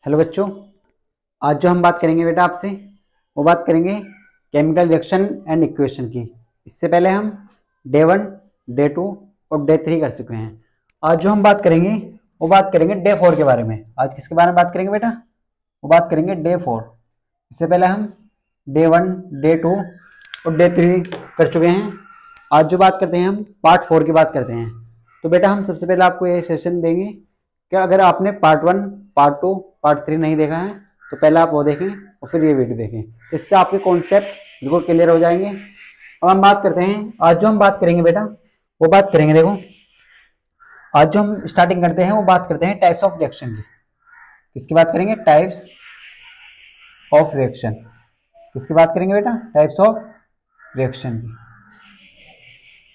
Hello बच्चों, आज जो हम बात करेंगे बेटा आपसे वो बात करेंगे केमिकल रिएक्शन एंड इक्वेशन की। इससे पहले हम डे 1, डे 2 और डे 3 कर चुके हैं। आज जो हम बात करेंगे वो बात करेंगे डे 4 के बारे में। आज किसके बारे में बात करेंगे बेटा? वो बात करेंगे डे 4। इससे पहले हम डे 1, डे 2 और डे 3 कर चुके हैं। आज जो बात करते हैं हम पार्ट 4 की बात करते हैं। तो बेटा हम सबसे पहले आपको ये सेशन देंगे कि अगर आपने पार्ट 1, पार्ट 2, पार्ट 3 नहीं देखा है तो पहले आप वो देखें और फिर ये वीडियो देखें। इससे आपके कॉन्सेप्ट बिल्कुल क्लियर हो जाएंगे। अब हम बात करते हैं, आज जो हम बात करेंगे बेटा वो बात करेंगे, देखो आज जो हम स्टार्टिंग करते हैं वो बात करते हैं टाइप्स ऑफ रिएक्शन की। किसकी बात करेंगे? Types of reaction. किसकी बात करेंगे बेटा? टाइप्स ऑफ रिएक्शन की।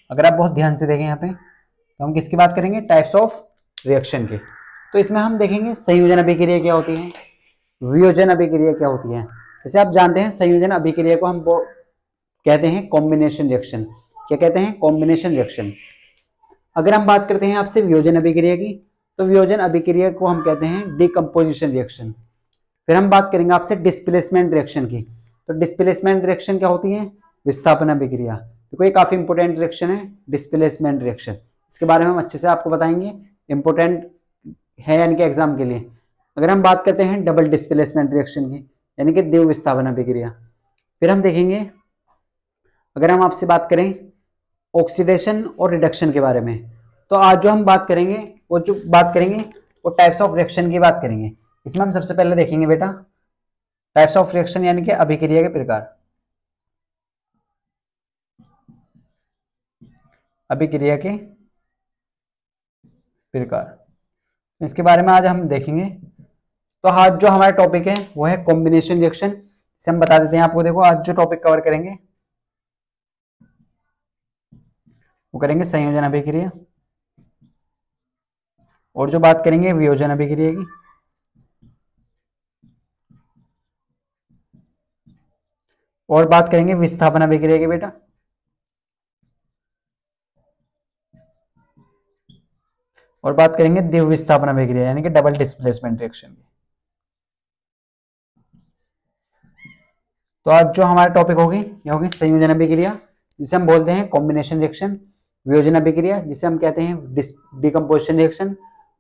अगर आप बहुत ध्यान से देखें यहाँ पे तो हम किसकी बात करेंगे? टाइप्स ऑफ रिएक्शन की। तो इसमें हम देखेंगे संयोजन अभिक्रिया क्या होती है, वियोजन अभिक्रिया क्या होती है। जैसे आप जानते हैं संयोजन अभिक्रिया को हम कहते हैं कॉम्बिनेशन रिएक्शन। क्या कहते हैं? Combination reaction. अगर हम बात करते हैं आपसे वियोजन अभिक्रिया की तो वियोजन अभिक्रिया को हम कहते हैं डिकम्पोजिशन रिएक्शन। फिर हम बात करेंगे आपसे डिस्प्लेसमेंट रिएक्शन की। तो डिस्प्लेसमेंट रिएक्शन क्या होती है? विस्थापन अभिक्रिया। तो ये काफी इंपोर्टेंट रिएक्शन है डिस्प्लेसमेंट रिएक्शन। इसके बारे में हम अच्छे से आपको बताएंगे, इंपोर्टेंट है यानी कि एग्जाम के लिए। अगर हम बात करते हैं डबल डिस्प्लेसमेंट रिएक्शन की यानी कि द्विव विस्थापन अभिक्रिया। फिर हम देखेंगे, अगर हम आपसे बात करें ऑक्सीडेशन और रिडक्शन के बारे में, तो आज जो हम बात करेंगे वो टाइप्स ऑफ रिएक्शन की बात करेंगे। इसमें हम सबसे पहले देखेंगे बेटा टाइप्स ऑफ रिएक्शन यानी कि अभिक्रिया के प्रकार। अभिक्रिया के प्रकार, इसके बारे में आज हम देखेंगे। तो आज जो हमारा टॉपिक है वो है कॉम्बिनेशन रिएक्शन। इसे हम बता देते हैं आपको। देखो आज जो टॉपिक कवर करेंगे वो करेंगे संयोजन अभिक्रिया, और जो बात करेंगे वियोजन अभिक्रिया की, और बात करेंगे विस्थापन अभिक्रिया की बेटा, और बात करेंगे द्विव विस्थापन अभिक्रिया यानी कि डबल डिस्प्लेसमेंट रिएक्शन की। तो आज जो हमारा टॉपिक होगी ये होगी संयोजन अभिक्रिया जिसे हम बोलते हैं कॉम्बिनेशन रिएक्शन, वियोजन अभिक्रिया जिसे हम कहते हैं डिकम्पोजिशन रिएक्शन,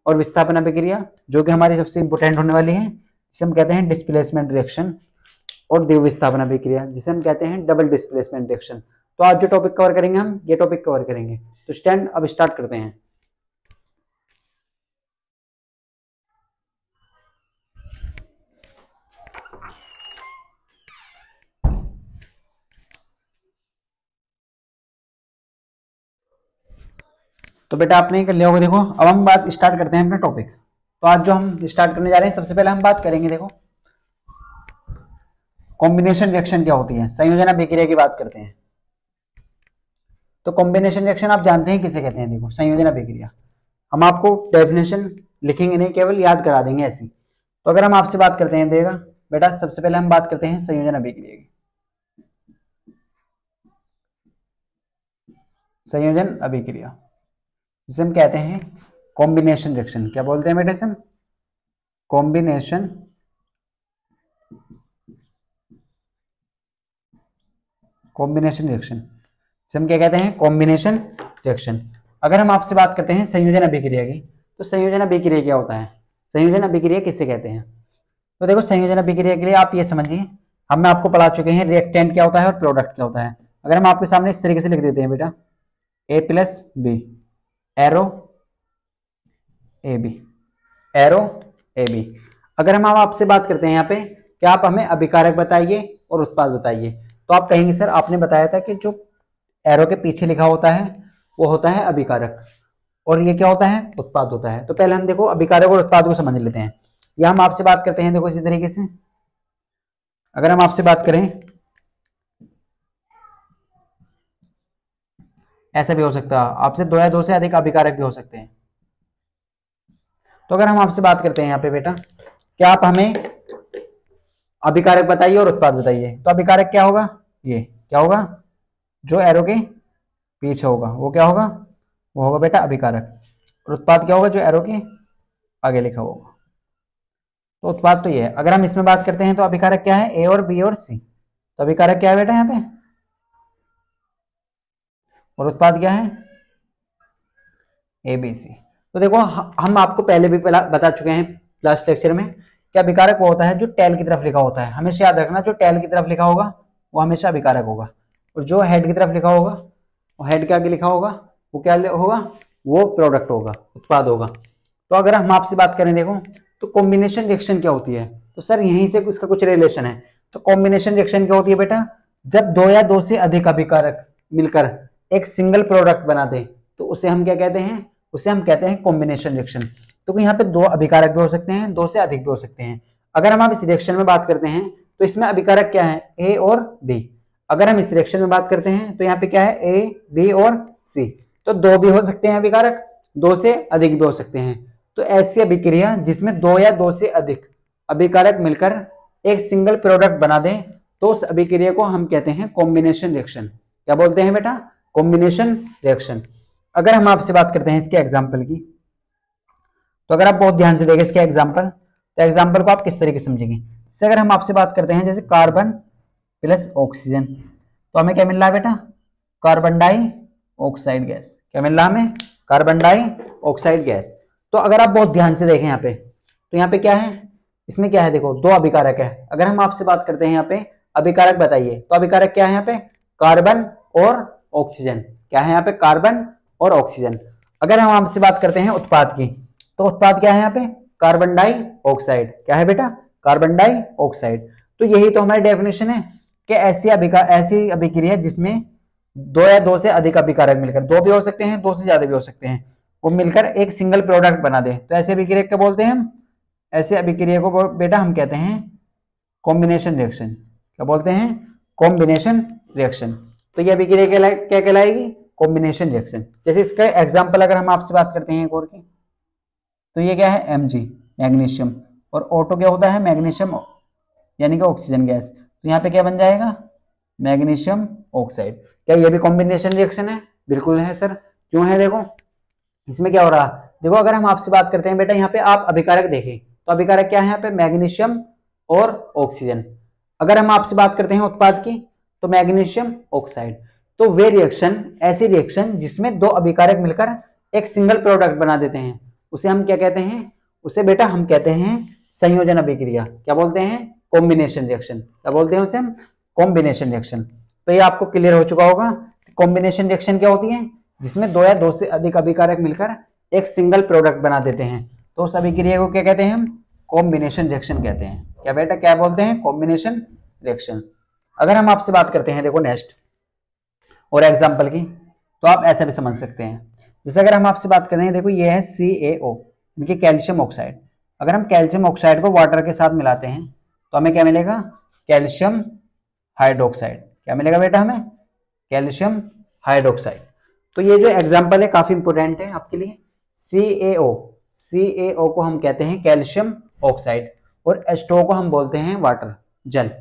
और विस्थापन अभिक्रिया जो कि हमारी सबसे इंपोर्टेंट होने वाली है जिसे हम कहते हैं डिस्प्लेसमेंट रिएक्शन, और द्विव विस्थापन अभिक्रिया जिसे हम कहते हैं डबल डिस्प्लेसमेंट रिएक्शन। तो आज जो टॉपिक कवर करेंगे हम ये टॉपिक कवर करेंगे। तो स्टैंड अब स्टार्ट करते हैं। तो बेटा आपने कर लिया होगा। देखो अब हम बात स्टार्ट करते हैं अपना टॉपिक। तो आज जो हम स्टार्ट करने जा रहे हैं सबसे पहले हम बात करेंगे, देखो कॉम्बिनेशन रिएक्शन क्या होती है, संयोजन अभिक्रिया की बात करते हैं। तो कॉम्बिनेशन रिएक्शन आप जानते हैं किसे कहते हैं। देखो संयोजन अभिक्रिया हम आपको डेफिनेशन लिखेंगे नहीं, केवल याद करा देंगे ऐसी। तो अगर हम आपसे बात करते हैं देगा बेटा, सबसे पहले हम बात करते हैं संयोजन अभिक्रिया की। संयोजन अभिक्रिया जिसे हम कहते हैं कॉम्बिनेशन रिएक्शन। क्या बोलते हैं बेटा इसे? कॉम्बिनेशन रिएक्शन जिसे हम क्या कहते हैं? Combination reaction. अगर हम आपसे बात करते हैं संयोजन अभिक्रिया की, तो संयोजन अभिक्रिया क्या होता है, संयोजन अभिक्रिया किसे कहते हैं? तो देखो संयोजन अभिक्रिया के लिए आप ये समझिए, हम आपको पढ़ा चुके हैं रिएक्टेंट क्या होता है और प्रोडक्ट क्या होता है। अगर हम आपके सामने इस तरीके से लिख देते हैं बेटा A+B, arrow AB, arrow AB। अगर हम आपसे बात करते हैं यहाँ पे कि आप हमें अभिकारक बताइए और उत्पाद बताइए, तो आप कहेंगे सर आपने बताया था कि जो एरो के पीछे लिखा होता है वो होता है अभिकारक, और ये क्या होता है? उत्पाद होता है। तो पहले हम देखो अभिकारक और उत्पाद को समझ लेते हैं। या हम आपसे बात करते हैं, देखो इसी तरीके से अगर हम आपसे बात करें, ऐसा भी हो सकता है आपसे दो या दो से अधिक अभिकारक भी हो सकते हैं। तो अगर हम आपसे बात करते हैं यहाँ पे बेटा क्या आप हमें अभिकारक बताइए और उत्पाद बताइए, तो अभिकारक क्या होगा? ये क्या होगा? जो एरो के पीछे होगा वो क्या होगा? वो होगा बेटा अभिकारक। और उत्पाद क्या होगा? जो एरो के आगे लिखा होगा। तो उत्पाद तो ये है। अगर हम इसमें बात करते हैं तो अभिकारक क्या है, ए और बी और सी। तो अभिकारक क्या है बेटा यहाँ पे, और उत्पाद क्या है, ए बी सी। तो देखो हम आपको पहले भी बता चुके हैं लास्ट लेक्चर में कि अभिकारक वो होता है जो टेल की तरफ लिखा होता है। हमेशा याद रखना, जो टेल की तरफ लिखा होगा वो हमेशा अभिकारक होगा, और जो हेड की तरफ लिखा होगा, वो हेड के आगे लिखा होगा, वो क्या होगा, वो प्रोडक्ट होगा, उत्पाद होगा। तो अगर हम आपसे बात करें देखो, तो कॉम्बिनेशन रिएक्शन क्या होती है, तो सर यहीं से इसका कुछ रिलेशन है। तो कॉम्बिनेशन रिएक्शन क्या होती है बेटा, जब दो या दो से अधिक अभिकारक मिलकर एक सिंगल प्रोडक्ट बना दे तो उसे हम क्या कहते हैं, उसे हम कहते हैं कॉम्बिनेशन रिएक्शन। तो यहाँ पे दो अभिकारक भी हो सकते हैं, दो से अधिक भी हो सकते हैं। अगर हम इस रिएक्शन में बात करते हैं तो इसमें अभिकारक क्या है, ए और बी। अगर हम इस रिएक्शन में बात करते हैं तो यहाँ पे क्या है, ए बी और सी। तो दो भी हो सकते हैं अभिकारक, दो से अधिक भी हो सकते हैं। तो ऐसी अभिक्रिया जिसमें दो या दो से अधिक अभिकारक मिलकर एक सिंगल प्रोडक्ट बना दें तो उस अभिक्रिया को हम कहते हैं कॉम्बिनेशन रिएक्शन। क्या बोलते हैं बेटा, कॉम्बिनेशन रिएक्शन। अगर हम आपसे बात करते हैं इसके एग्जाम्पल की, तो अगर आप बहुत ध्यान से देखें इसके एग्जाम्पल, तो एग्जाम्पल को आप किस तरीके से समझेंगे। जैसे अगर हम आपसे बात करते हैं जैसे कार्बन प्लस ऑक्सीजन, तो हमें क्या मिल रहा है बेटा, कार्बन डाई ऑक्साइड गैस। क्या मिल रहा है हमें, कार्बन डाई ऑक्साइड गैस। तो अगर आप बहुत ध्यान से देखें यहाँ पे, तो यहाँ पे क्या है, इसमें क्या है, देखो दो अभिकारक है। अगर हम आपसे बात करते हैं यहाँ पे अभिकारक बताइए, तो अभिकारक क्या है यहाँ पे, कार्बन और ऑक्सीजन। क्या है यहाँ पे, कार्बन और ऑक्सीजन। अगर हम आपसे बात करते हैं उत्पाद की, तो उत्पाद क्या है यहाँ पे, कार्बन डाई ऑक्साइड। क्या है बेटा, कार्बन डाई ऑक्साइड। तो यही तो हमारी डेफिनेशन है कि ऐसी अभिक्रिया जिसमें दो या दो से अधिक अभिकारक मिलकर, दो भी हो सकते हैं, दो से ज्यादा भी हो सकते हैं, वो मिलकर एक सिंगल प्रोडक्ट बना दे, तो ऐसे अभिक्रिया क्या बोलते हैं हम, ऐसे अभिक्रिया को बेटा हम कहते हैं कॉम्बिनेशन रिएक्शन। क्या बोलते हैं, कॉम्बिनेशन रिएक्शन। तो ये अभिक्रिया क्या कहलाएगी, कॉम्बिनेशन रिएक्शन। जैसे इसका एग्जांपल अगर हम आपसे बात करते हैं एक और की, तो ये क्या है, Mg मैग्नीशियम, और ऑटो क्या होता है, मैग्नीशियम यानी कि ऑक्सीजन गैस। तो यहाँ पे क्या बन जाएगा, मैग्नीशियम ऑक्साइड। क्या ये भी कॉम्बिनेशन रिएक्शन है, बिल्कुल है सर। क्यों है, देखो इसमें क्या हो रहा, देखो अगर हम आपसे बात करते हैं बेटा, यहाँ पे आप अभिकारक देखें तो अभिकारक क्या है यहाँ पे, मैग्नीशियम और ऑक्सीजन। अगर हम आपसे बात करते हैं उत्पाद की, तो मैग्नीशियम ऑक्साइड। तो वे रिएक्शन, ऐसी रिएक्शन जिसमें दो अभिकारक मिलकर एक सिंगल प्रोडक्ट बना देते हैं, उसे हम क्या कहते हैं, उसे बेटा हम कहते हैं संयोजन अभिक्रिया। क्या बोलते हैं, कॉम्बिनेशन रिएक्शन। क्या बोलते हैं उसे हम, कॉम्बिनेशन रिएक्शन। तो ये आपको क्लियर हो चुका होगा, कॉम्बिनेशन रिएक्शन क्या होती है, जिसमें दो या दो से अधिक अभिकारक मिलकर एक सिंगल प्रोडक्ट बना देते हैं, तो उस अभिक्रिया को क्या कहते हैं हम, कॉम्बिनेशन रिएक्शन कहते हैं। क्या बेटा, क्या बोलते हैं, कॉम्बिनेशन रिएक्शन। अगर हम आपसे बात करते हैं देखो नेक्स्ट और एग्जांपल की, तो आप ऐसा भी समझ सकते हैं। जैसे अगर हम आपसे बात कर रहे हैं, देखो ये है CaO, इनकी कैल्शियम ऑक्साइड। अगर हम कैल्शियम ऑक्साइड को वाटर के साथ मिलाते हैं तो हमें क्या मिलेगा, कैल्शियम हाइड्रोक्साइड। क्या मिलेगा बेटा हमें, कैल्शियम हाइड्रोक्साइड। तो ये जो एग्जांपल है काफी इंपोर्टेंट है आपके लिए। CaO को हम कहते हैं कैल्शियम ऑक्साइड, और H2O को हम बोलते हैं वाटर, जल।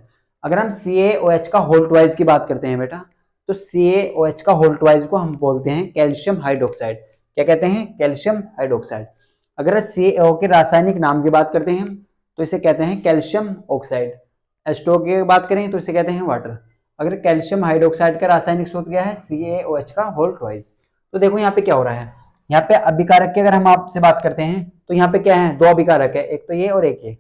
अगर हम CaOH का होल ट्वाइस की बात करते हैं बेटा, तो CaOH का होल ट्वाइस को हम बोलते हैं कैल्शियम हाइड्रोक्साइड। क्या कहते हैं, कैल्शियम हाइड्रोक्साइड। अगर CaO के रासायनिक नाम की बात करते हैं तो इसे कहते हैं कैल्शियम ऑक्साइड। H2O की बात करें तो इसे कहते हैं वाटर। अगर कैल्शियम हाइड्रोक्साइड का रासायनिक सूत्र क्या है, CaOH का होल ट्वाइस। तो देखो यहाँ पे क्या हो रहा है, यहाँ पे अभिकारक की अगर हम आपसे बात करते हैं तो यहाँ पे क्या है, दो अभिकारक है, एक तो ये और एक ये।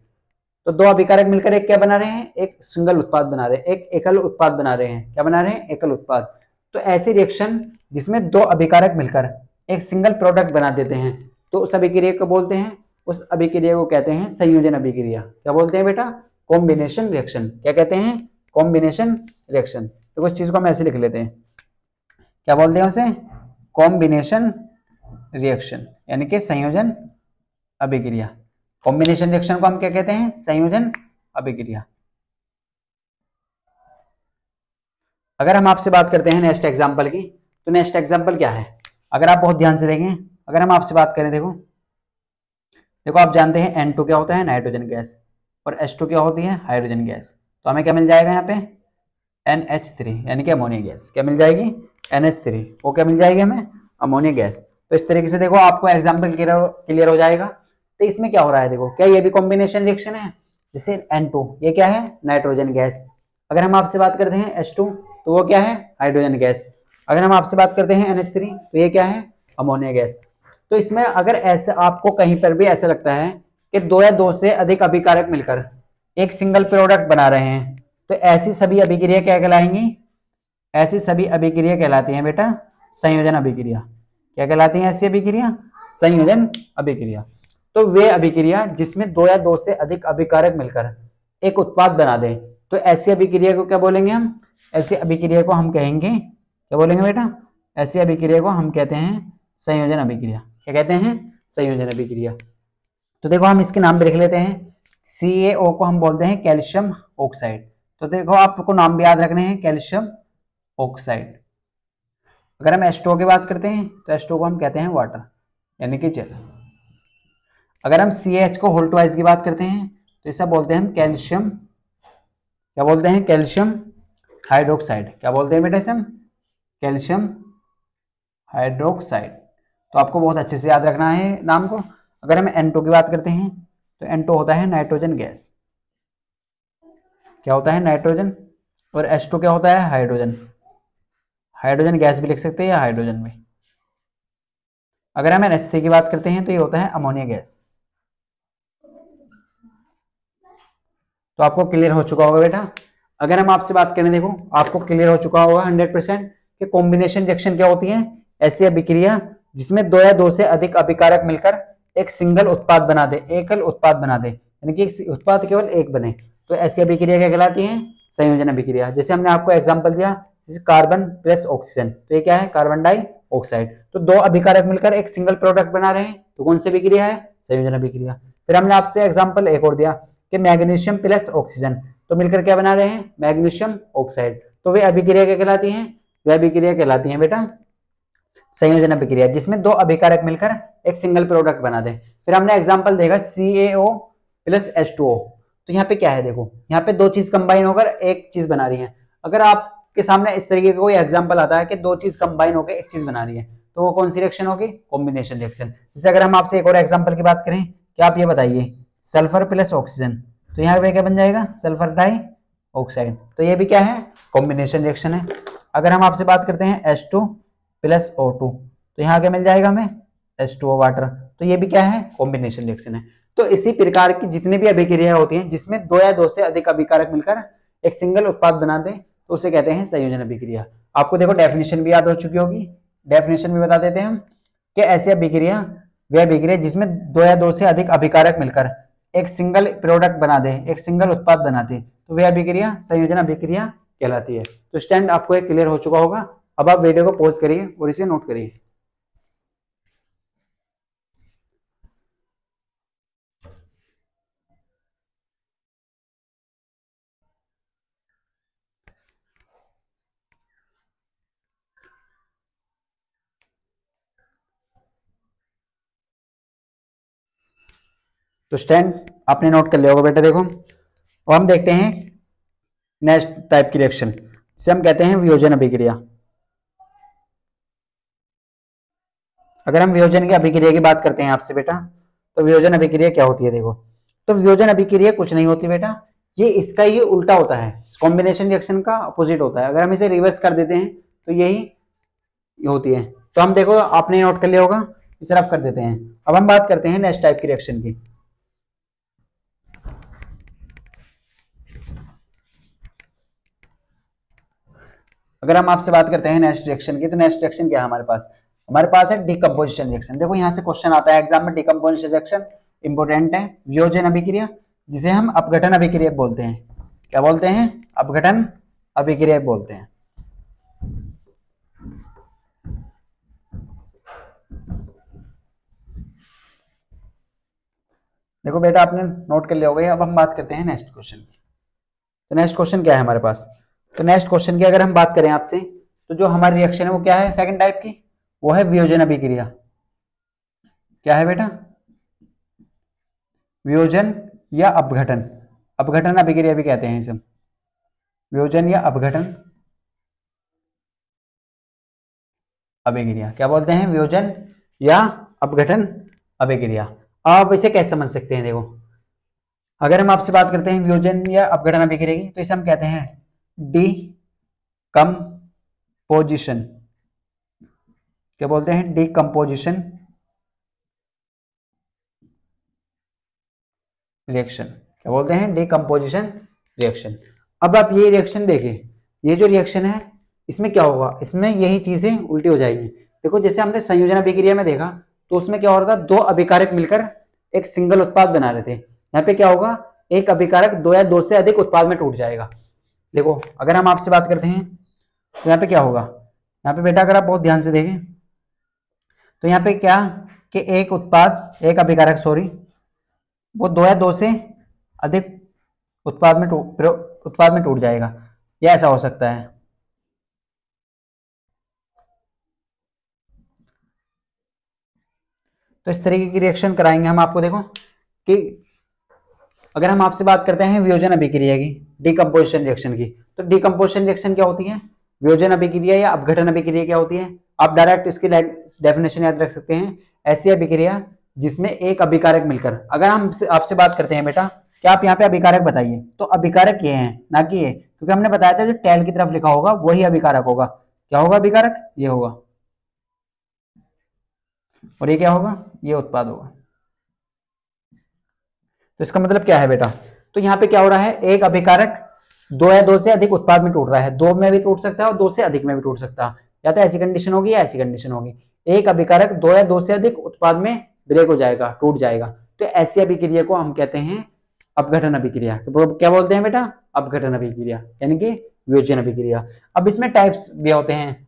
तो दो अभिकारक मिलकर एक क्या बना रहे हैं, एक सिंगल उत्पाद बना रहे हैं, एक एकल उत्पाद बना रहे हैं। क्या बना रहे हैं, एकल उत्पाद। तो ऐसी रिएक्शन जिसमें दो अभिकारक मिलकर एक सिंगल प्रोडक्ट बना देते हैं, तो उस अभिक्रिया को बोलते हैं, उस अभिक्रिया को कहते हैं संयोजन अभिक्रिया। क्या बोलते हैं बेटा, कॉम्बिनेशन रिएक्शन। क्या कहते हैं, कॉम्बिनेशन रिएक्शन। तो कुछ चीज को हम ऐसे लिख लेते हैं, क्या बोलते हैं उसे, कॉम्बिनेशन रिएक्शन यानी कि संयोजन अभिक्रिया। कॉम्बिनेशन रिएक्शन को हम क्या कहते हैं, संयोजन अभिक्रिया। अगर हम आपसे बात करते हैं नेक्स्ट एग्जांपल की, तो नेक्स्ट एग्जांपल क्या है, अगर आप बहुत ध्यान से देखें, अगर हम आपसे बात करें, देखो आप जानते हैं N2 क्या होता है, नाइट्रोजन गैस, और H2 क्या होती है, हाइड्रोजन गैस। तो हमें क्या मिल जाएगा यहाँ पे, NH3 यानी कि अमोनिया गैस। क्या मिल जाएगी, NH3, वो क्या मिल जाएगी हमें, अमोनिया गैस। तो इस तरीके से देखो आपको एग्जाम्पल क्लियर हो जाएगा तो इसमें क्या हो रहा है देखो, क्या ये भी कॉम्बिनेशन रिएक्शन है? जैसे N2 ये क्या है? Nitrogen gas. अगर हम आपसे बात करते हैं H2 तो वो क्या है? Hydrogen gas. अगर हम आपसे बात करते हैं NH3 तो ये क्या है? Ammonia gas. तो इसमें अगर ऐसे आपको कहीं पर भी ऐसा लगता है कि दो या दो से अधिक अभिकारक मिलकर एक सिंगल प्रोडक्ट बना रहे हैं, तो ऐसी सभी अभिक्रिया क्या कहलाएंगी? ऐसी सभी अभिक्रिया कहलाती हैं बेटा संयोजन अभिक्रिया। क्या कहलाती हैं ऐसी अभिक्रिया? संयोजन अभिक्रिया। तो वे अभिक्रिया जिसमें दो या दो से अधिक अभिकारक मिलकर एक उत्पाद बना दें, तो ऐसी अभिक्रिया को क्या बोलेंगे हम? ऐसी अभिक्रिया को हम कहेंगे, क्या बोलेंगे बेटा? ऐसी अभिक्रिया को हम कहते हैं संयोजन अभिक्रिया। क्या कहते हैं? संयोजन अभिक्रिया। तो देखो हम इसके नाम भी लिख लेते हैं। CaO को हम बोलते हैं कैल्शियम ऑक्साइड। तो देखो आपको नाम भी याद रखने हैं, कैल्शियम ऑक्साइड। अगर हम H2O की बात करते हैं तो H2O को हम कहते हैं वाटर, यानी कि जल। अगर हम CH को होल ट्वाइस की बात करते हैं तो इसे बोलते हैं हम कैल्शियम, क्या बोलते हैं? Calcium hydroxide. क्या बोलते हैं बेटा इसे हम? Calcium hydroxide. तो आपको बहुत अच्छे से याद रखना है नाम को। अगर हम N2 की बात करते हैं तो N2 होता है नाइट्रोजन गैस। क्या होता है? नाइट्रोजन। और H2 क्या होता है? हाइड्रोजन। हाइड्रोजन गैस भी लिख सकते हैं या हाइड्रोजन में। अगर हम NH3 की बात करते हैं तो ये होता है अमोनिया गैस। तो आपको क्लियर हो चुका होगा बेटा। अगर हम आपसे बात करें, देखो आपको क्लियर हो चुका होगा 100% कि कॉम्बिनेशन रिएक्शन क्या होती है? ऐसी अभिक्रिया जिसमें दो या दो से अधिक अभिकारक मिलकर एक सिंगल उत्पाद बना दे, एकल उत्पाद बना दे, यानी कि एक उत्पाद केवल एक बने, तो ऐसी अभिक्रिया क्या कहलाती है? संयोजन अभिक्रिया। जैसे हमने आपको एग्जांपल दिया, जैसे कार्बन प्लस ऑक्सीजन, तो ये क्या है? Carbon dioxide. तो दो अभिकारक मिलकर एक सिंगल प्रोडक्ट बना रहे हैं, तो कौन सी अभिक्रिया है? संयोजन अभिक्रिया। फिर हमने आपसे एग्जाम्पल एक और दिया कि मैग्नीशियम प्लस ऑक्सीजन, तो मिलकर क्या बना रहे हैं? Magnesium oxide. तो वे अभिक्रिया क्या कहलाती हैं? वे अभिक्रिया कहलाती हैं बेटा संयोजन अभिक्रिया, जिसमें दो अभिकारक मिलकर एक सिंगल प्रोडक्ट बना दे। फिर हमने एग्जांपल देखा CaO प्लस H2O। तो यहाँ पे क्या है? देखो यहाँ पे दो चीज कंबाइन होकर एक चीज बना रही है। अगर आपके सामने इस तरीके का कोई एग्जांपल आता है कि दो चीज कंबाइन होकर एक चीज बना रही है, तो वो कौन सी रिएक्शन होगी? Combination reaction. जैसे अगर हम आपसे एक और एग्जाम्पल की बात करें, क्या आप ये बताइए, सल्फर प्लस ऑक्सीजन, तो यहाँ पे क्या बन जाएगा? Sulphur dioxide. तो ये भी क्या है? कॉम्बिनेशन रिएक्शन है। अगर हम आपसे बात करते हैं H2 प्लस O2, तो यहाँ क्या मिल जाएगा हमें? H2O water. तो ये भी क्या है? कॉम्बिनेशन रिएक्शन है। तो इसी प्रकार की जितनी भी अभिक्रिया होती हैं जिसमें दो या दो से अधिक अभिकारक मिलकर एक सिंगल उत्पाद बनाते हैं, तो उसे कहते हैं संयोजन अभिक्रिया। आपको देखो डेफिनेशन भी याद हो चुकी होगी, डेफिनेशन भी बता देते हैं हम कि ऐसी अभिक्रिया वह अभिक्रिया जिसमें दो या दो से अधिक अभिकारक मिलकर एक सिंगल प्रोडक्ट बना दे, एक सिंगल उत्पाद बनाते, तो वह अभिक्रिया संयोजन अभिक्रिया कहलाती है। तो स्टैंड आपको एक क्लियर हो चुका होगा। अब आप वीडियो को पॉज करिए और इसे नोट करिए। तो स्टैंड आपने नोट कर लिया होगा बेटा। देखो अब हम देखते हैं नेक्स्ट टाइप की रिएक्शन, जिसे हम कहते हैं वियोजन अभिक्रिया। अगर हम वियोजन की अभिक्रिया की बात करते हैं आपसे बेटा, तो वियोजन अभिक्रिया क्या होती है? देखो तो वियोजन अभिक्रिया कुछ नहीं होती बेटा, ये इसका ही उल्टा होता है, कॉम्बिनेशन रिएक्शन का अपोजिट होता है। अगर हम इसे रिवर्स कर देते हैं तो यही होती है। तो हम देखो आपने नोट कर लिया होगा, इसे रफ कर देते हैं। अब हम बात करते हैं नेक्स्ट टाइप की रिएक्शन की। अगर हम आपसे बात करते हैं नेक्स्ट रिएक्शन की, तो नेक्स्ट रिएक्शन क्या है हमारे पास? हमारे पास है डिकम्पोजिशन रिएक्शन। देखो यहाँ से क्वेश्चन आता है एग्जाम में, डिकम्पोजिशन रिएक्शन इंपोर्टेंट है। वियोजन अभिक्रिया जिसे हम अपघटन अभिक्रिया बोलते हैं, क्या बोलते हैं? अपघटन अभिक्रिया बोलते हैं। देखो बेटा आपने नोट कर लिया होगा। अब हम बात करते हैं नेक्स्ट क्वेश्चन की। तो नेक्स्ट क्वेश्चन क्या है हमारे पास? तो नेक्स्ट क्वेश्चन की अगर हम बात करें आपसे, तो जो हमारी रिएक्शन है वो क्या है? सेकंड टाइप की, वो है वियोजन अभिक्रिया। क्या है बेटा? वियोजन या अपघटन, अपघटन अभिक्रिया भी कहते हैं इसे, वियोजन या अपघटन अभिक्रिया। क्या बोलते हैं? वियोजन या अपघटन अभिक्रिया। आप इसे कैसे समझ सकते हैं? देखो, अगर हम आपसे बात करते हैं वियोजन या अपघटन अभिक्रिया की, तो इसे हम कहते हैं डीकम्पोजिशन। क्या बोलते हैं? Decomposition reaction. क्या बोलते हैं? Decomposition reaction. अब आप ये रिएक्शन देखिए, ये जो रिएक्शन है इसमें क्या होगा, इसमें यही चीजें उल्टी हो जाएगी। देखो, जैसे हमने संयोजन अभिक्रिया में देखा, तो उसमें क्या हो रहा था, दो अभिकारक मिलकर एक सिंगल उत्पाद बना रहे थे। यहाँ पे क्या होगा, एक अभिकारक दो या दो से अधिक उत्पाद में टूट जाएगा। देखो, अगर हम आपसे बात करते हैं तो यहाँ पे क्या होगा, यहाँ पे बेटा अगर आप बहुत ध्यान से देखें तो यहाँ पे क्या कि एक उत्पाद, एक अभिकारक सॉरी, वो दो या दो से अधिक उत्पाद में टूट जाएगा। यह ऐसा हो सकता है। तो इस तरीके की रिएक्शन कराएंगे हम आपको। देखो कि अगर हम आपसे बात करते हैं वियोजन अभिक्रिया की, डीकम्पोजिशन रिएक्शन की, तो डीकम्पोजिशन रिएक्शन क्या होती है, वियोजन अभिक्रिया या अपघटन अभिक्रिया क्या होती है? आप डायरेक्ट इसकी डेफिनेशन याद रख सकते हैं, ऐसी अभिक्रिया जिसमें एक अभिकारक मिलकर, अगर हम आपसे बात करते हैं बेटा क्या आप यहाँ पे अभिकारक बताइए, तो अभिकारक ये है ना कि ये, क्योंकि हमने बताया था जो टेल की तरफ लिखा होगा वही अभिकारक होगा। क्या होगा अभिकारक? ये होगा, और ये क्या होगा, ये उत्पाद होगा। तो इसका मतलब क्या है बेटा, तो यहाँ पे क्या हो रहा है, एक अभिकारक दो या दो से अधिक उत्पाद में टूट रहा है, दो में भी टूट सकता है और दो से अधिक में भी टूट सकता है, या तो ऐसी कंडीशन होगी या ऐसी कंडीशन होगी। एक अभिकारक दो या दो से अधिक उत्पाद में ब्रेक हो जाएगा, टूट जाएगा, तो ऐसी अभिक्रिया को हम कहते हैं अपघटन अभिक्रिया। तो क्या बोलते हैं बेटा? अपघटन अभिक्रिया, यानी कि वियोजन अभिक्रिया। अब इसमें टाइप्स भी होते हैं।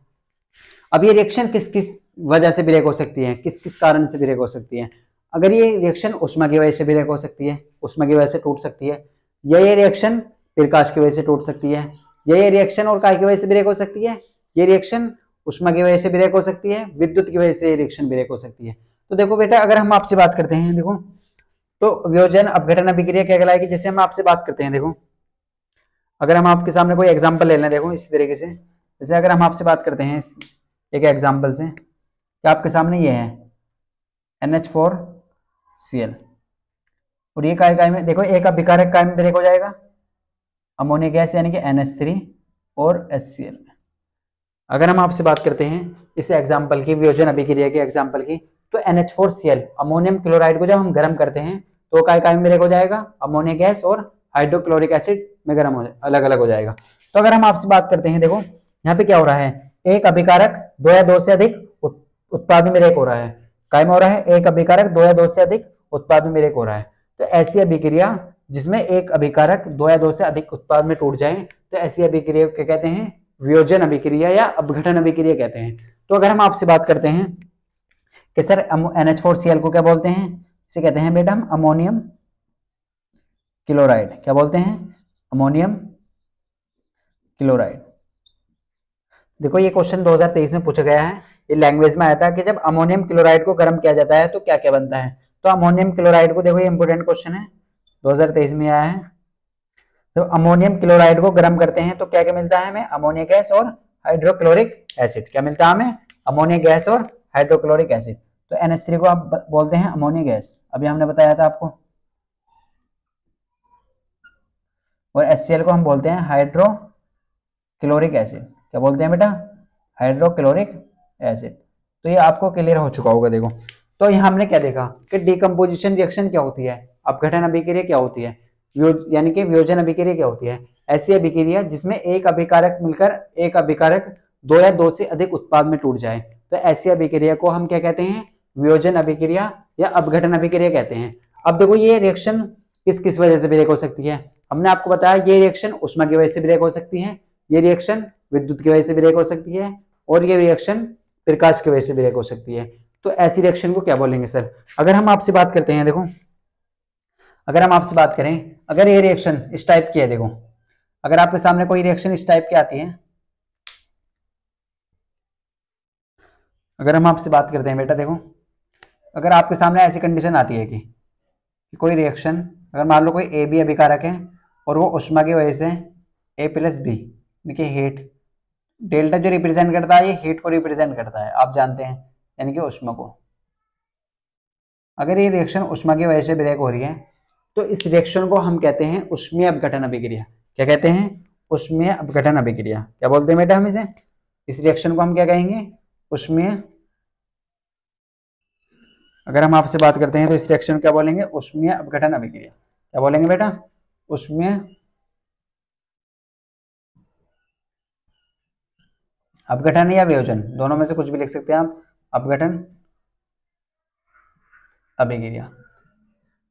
अब ये रिएक्शन किस किस वजह से ब्रेक हो सकती है, किस किस कारण से ब्रेक हो सकती है? अगर ये रिएक्शन उष्मा की वजह से ब्रेक हो सकती है, उष्मा की वजह से टूट सकती है, या ये रिएक्शन प्रकाश की वजह से टूट सकती है, या ये रिएक्शन और काय की वजह से ब्रेक हो सकती है, ये रिएक्शन उष्मा की वजह से ब्रेक हो सकती है, विद्युत की वजह से रिएक्शन ब्रेक हो सकती है। तो देखो बेटा, अगर हम आपसे बात करते हैं, देखो तो वियोजन अपघटन अभिक्रिया क्या कहलाएगी? जैसे हम आपसे बात करते हैं, देखो अगर हम आपके सामने कोई एग्जाम्पल ले लें, देखो इसी तरीके से, जैसे अगर हम आपसे बात करते हैं एक एग्जाम्पल से, कि आपके सामने ये है NH4Cl, और ये काय में, देखो एक अभिकारक काय में ब्रेक हो जाएगा, अमोनिया गैस यानी कि NH3 और HCl। अगर हम आपसे बात करते हैं इस एग्जाम्पल की, वियोजन अभिक्रिया के एग्जाम्पल की, तो NH4Cl अमोनियम क्लोराइड को जब हम गर्म करते हैं तो काय में ब्रेक हो जाएगा, अमोनिया गैस और हाइड्रोक्लोरिक एसिड में गर्म हो, अलग अलग हो जाएगा। तो अगर हम आपसे बात करते हैं, देखो यहाँ पे क्या हो रहा है, एक अभिकारक दो या दो से अधिक उत्पाद में ब्रेक हो रहा है, काय में हो रहा है, एक अभिकारक दो या दो से अधिक उत्पाद में ब्रेक हो रहा है। तो ऐसी अभिक्रिया जिसमें एक अभिकारक दो या दो से अधिक उत्पाद में टूट जाए, तो ऐसी अभिक्रिया क्या कहते हैं? वियोजन अभिक्रिया या अपघटन अभिक्रिया कहते हैं। तो अगर हम आपसे बात करते हैं कि सर NH4Cl को क्या बोलते हैं, इसे कहते हैं बेटा हम अमोनियम क्लोराइड। क्या बोलते हैं? Ammonium chloride. देखो ये क्वेश्चन 2023 में पूछा गया है, ये लैंग्वेज में आया था कि जब अमोनियम क्लोराइड को गर्म किया जाता है तो क्या क्या बनता है। तो अमोनियम क्लोराइड को, देखो ये इंपोर्टेंट क्वेश्चन है, 2023 में आया है। तो अमोनियम क्लोराइड को गर्म करते हैं तो क्या क्या मिलता है हमें? अमोनिया गैस और हाइड्रोक्लोरिक एसिड। क्या मिलता है हमें? अमोनिया गैस और हाइड्रोक्लोरिक एसिड। तो NH3 को आप बोलते हैं अमोनिया गैस, अभी हमने बताया था आपको, और HCl को हम बोलते हैं हाइड्रोक्लोरिक एसिड। क्या बोलते हैं बेटा? Hydrochloric acid. तो ये आपको क्लियर हो चुका होगा। देखो, तो यहाँ हमने क्या देखा कि डीकम्पोजिशन रिएक्शन क्या होती है, अपघटन अभिक्रिया क्या होती है, यानी कि वियोजन अभिक्रिया क्या होती है? ऐसी अभिक्रिया जिसमें एक अभिकारक मिलकर एक अभिकारक दो या दो से अधिक उत्पाद में टूट जाए, तो ऐसी अभिक्रिया को हम क्या कहते हैं? वियोजन अभिक्रिया या अपघटन अभिक्रिया कहते हैं। अब देखो ये रिएक्शन किस किस वजह से ब्रेक हो सकती है? हमने आपको बताया ये रिएक्शन उष्मा की वजह से ब्रेक हो सकती है, ये रिएक्शन विद्युत की वजह से ब्रेक हो सकती है, और ये रिएक्शन प्रकाश की वजह से ब्रेक हो सकती है। तो ऐसी रिएक्शन को क्या बोलेंगे सर? अगर हम आपसे बात करते हैं, देखो अगर हम आपसे बात करें, अगर ये रिएक्शन इस टाइप की है, देखो अगर आपके सामने कोई रिएक्शन इस टाइप की आती है, अगर हम आपसे बात करते हैं बेटा, देखो अगर आपके सामने ऐसी कंडीशन आती है कि कोई रिएक्शन, अगर मान लो कोई AB अभिकारक है और वो उष्मा की वजह से A+B, देखिए हीट, डेल्टा जो रिप्रेजेंट करता है ये हीट को रिप्रेजेंट करता है, आप जानते हैं, यानी कि उष्मा को। अगर ये रिएक्शन ऊष्मा की वजह से ब्रेक हो रही है तो इस रिएक्शन को हम कहते हैं ऊष्मीय अपघटन अभिक्रिया। क्या कहते हैं? ऊष्मीय अपघटन अभिक्रिया। क्या बोलते हैं बेटा हम इसे? इस रिएक्शन को हम क्या कहेंगे? ऊष्मीय। अगर हम आपसे बात करते हैं तो इस रिएक्शन को क्या बोलेंगे? ऊष्मीय अपघटन अभिक्रिया। क्या बोलेंगे बेटा? ऊष्मीय अपघटन या वियोजन, दोनों में से कुछ भी लिख सकते हैं आप। अपघटन अभिक्रिया।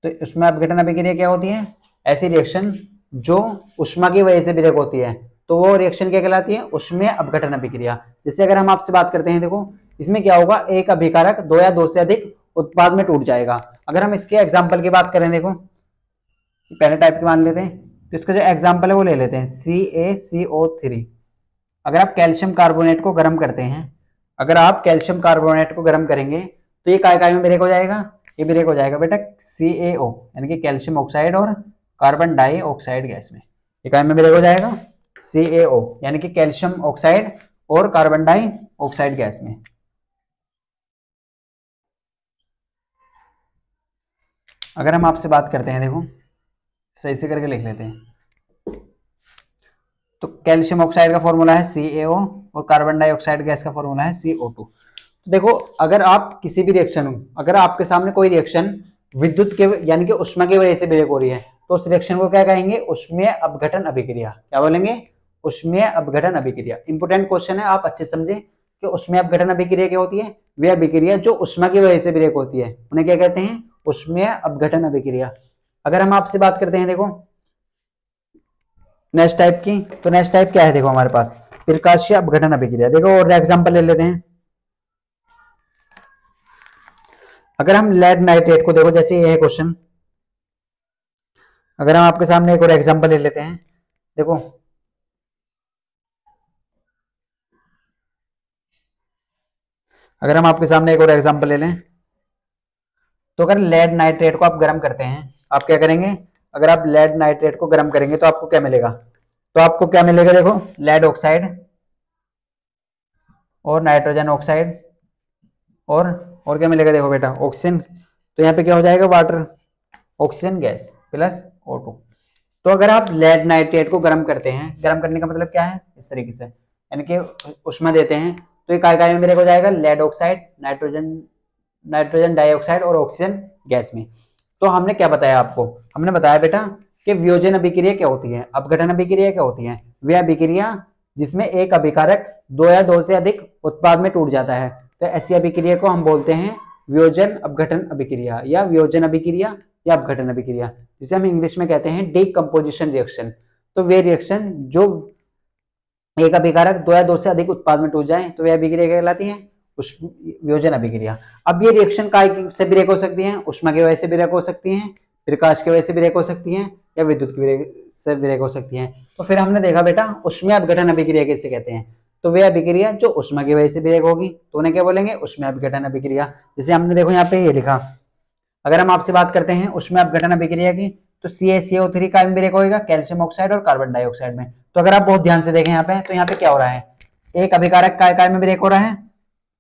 तो उसमें अपघटन अभिक्रिया क्या होती है? ऐसी रिएक्शन जो ऊष्मा की वजह से ब्रेक होती है, तो वो रिएक्शन क्या कहलाती है? ऊष्मीय अपघटन अभिक्रिया। जैसे अगर हम आपसे बात करते हैं, देखो इसमें क्या होगा, एक अभिकारक दो या दो से अधिक उत्पाद में टूट जाएगा। अगर हम इसके एग्जाम्पल की बात करें, देखो पहले टाइप के मान लेते हैं, तो इसका जो एग्जाम्पल है वो ले लेते हैं CaCO3। अगर आप कैल्शियम कार्बोनेट को गर्म करते हैं, अगर आप कैल्शियम कार्बोनेट को गर्म करेंगे तो ये काय में ब्रेक हो जाएगा? ये ब्रेक हो जाएगा बेटा CaO यानी कि कैल्शियम ऑक्साइड और कार्बन डाइऑक्साइड गैस में। ये काय में ब्रेक हो जाएगा? CaO यानी कि कैल्शियम ऑक्साइड और कार्बन डाइऑक्साइड गैस में। अगर हम आपसे बात करते हैं, देखो सही से करके लिख लेते हैं, तो कैल्शियम ऑक्साइड का फॉर्मूला है CaO और कार्बन डाइऑक्साइड गैस का फॉर्मूला है CO2। तो देखो अगर आप किसी भी रिएक्शन, अगर आपके सामने कोई रिएक्शन विद्युत के यानी कि ऊष्मा की वजह से ब्रेक हो रही है, तो उस रिएक्शन को क्या कहेंगे? ऊष्मीय अपघटन अभिक्रिया। क्या बोलेंगे? ऊष्मीय अपघटन अभिक्रिया। इंपोर्टेंट क्वेश्चन है, आप अच्छे समझे कि ऊष्मीय अपघटन अभिक्रिया क्या होती है। वे अभिक्रिया जो ऊष्मा की वजह से ब्रेक होती है उन्हें क्या कहते हैं? ऊष्मीय अपघटन अभिक्रिया। अगर हम आपसे बात करते हैं, देखो नेक्स्ट टाइप की, तो नेक्स्ट टाइप क्या है? देखो हमारे पास प्रकाशीय अपघटन अभिक्रिया। देखो और एग्जांपल ले लेते हैं। अगर हम लेड नाइट्रेट को, देखो जैसे ये है क्वेश्चन, अगर हम आपके सामने एक और एग्जांपल ले लेते हैं, देखो अगर हम आपके सामने एक और एग्जांपल ले लें, तो अगर लेड नाइट्रेट को आप गर्म करते हैं, आप क्या करेंगे? अगर आप लेड नाइट्रेट को गर्म करेंगे तो आपको क्या मिलेगा? तो आपको क्या मिलेगा? देखो लेड ऑक्साइड और नाइट्रोजन ऑक्साइड और क्या मिलेगा? देखो बेटा ऑक्सीजन। तो यहाँ पे क्या हो जाएगा? Water oxygen gas plus O2। तो अगर आप लेड नाइट्रेट को गर्म करते हैं, गर्म करने का मतलब क्या है? इस तरीके से यानी कि ऊष्मा देते हैं, तो ये काय में ब्रेक हो जाएगा? लेड ऑक्साइड, नाइट्रोजन डाइऑक्साइड और ऑक्सीजन गैस में। तो हमने क्या बताया आपको? हमने बताया बेटा कि वियोजन अभिक्रिया क्या होती है, अपघटन अभिक्रिया क्या होती है। वह अभिक्रिया जिसमें एक अभिकारक दो या दो से अधिक उत्पाद में टूट जाता है, तो ऐसी अभिक्रिया को हम बोलते हैं वियोजन अपघटन अभिक्रिया या वियोजन अभिक्रिया या अपघटन अभिक्रिया, जिसे हम इंग्लिश में कहते हैं डीकंपोजिशन रिएक्शन। तो वे रिएक्शन जो एक अभिकारक दो या दो से अधिक उत्पाद में टूट जाए तो वे अभिक्रिया कहलाती है वियोजन अभिक्रिया। अब ये रिएक्शन काय से ब्रेक हो सकती है? ऊष्मा की वजह से ब्रेक हो सकती हैं, प्रकाश की वजह से ब्रेक हो सकती हैं, या विद्युत की वजह से ब्रेक हो सकती हैं। तो फिर हमने देखा बेटा ऊष्मीय अपघटन अभिक्रिया किसे कहते हैं? तो वे अभिक्रिया जो ऊष्मा की वजह से ब्रेक होगी तो उन्हें क्या बोलेंगे? ऊष्मीय अपघटन अभिक्रिया। जैसे हमने देखो यहाँ पे ये लिखा, अगर हम आपसे बात करते हैं ऊष्मीय अपघटन अभिक्रिया की, तो CaCO3 का ब्रेक होगा कैल्शियम ऑक्साइड और कार्बन डाइऑक्साइड में। तो अगर आप बहुत ध्यान से देखें यहाँ पे, तो यहाँ पे क्या हो रहा है? एक अभिकारक काय में ब्रेक हो रहा है?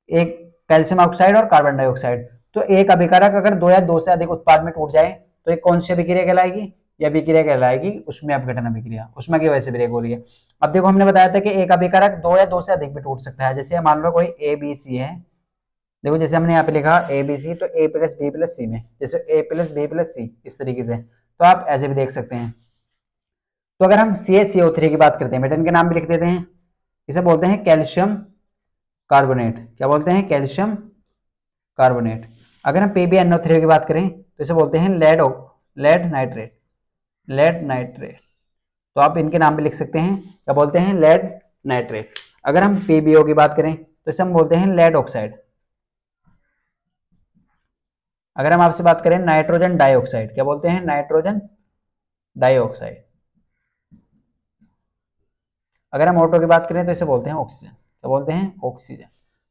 एक कैल्शियम ऑक्साइड और कार्बन डाइऑक्साइड। तो एक अभिकारक अगर दो या दो से अधिक उत्पाद में टूट जाए तो एक कौन सी अभिक्रिया कहलाएगी? यह अभिक्रिया कहलाएगी ऊष्मीय अपघटन अभिक्रिया। ऊष्मा की वजह से ब्रेक हो रही है। अब देखो हमने बताया था कि एक अभिकारक दो या दो से अधिक भी टूट सकता है। जैसे मान लो कोई ABC है, देखो जैसे हमने यहाँ पे लिखा ABC, तो A plus B plus C में, जैसे A plus B plus C इस तरीके से, तो आप ऐसे भी देख सकते हैं। तो अगर हम CaCO3 की बात करते हैं बेटा, इनके नाम भी लिख देते हैं। इसे बोलते हैं कैल्शियम कार्बोनेट। क्या बोलते हैं? Calcium carbonate. अगर हम PbNO3 की बात करें तो इसे बोलते हैं लेड नाइट्रेट। तो आप इनके नाम भी लिख सकते हैं, क्या बोलते हैं? Lead nitrate. अगर हम PbO की बात करें तो इसे हम बोलते हैं लेड ऑक्साइड। अगर हम आपसे बात करें नाइट्रोजन डाइऑक्साइड, क्या बोलते हैं? Nitrogen dioxide. अगर हम O2 की बात करें तो इसे बोलते हैं ऑक्सीजन। क्या बोलते हैं? ऑक्सीजन।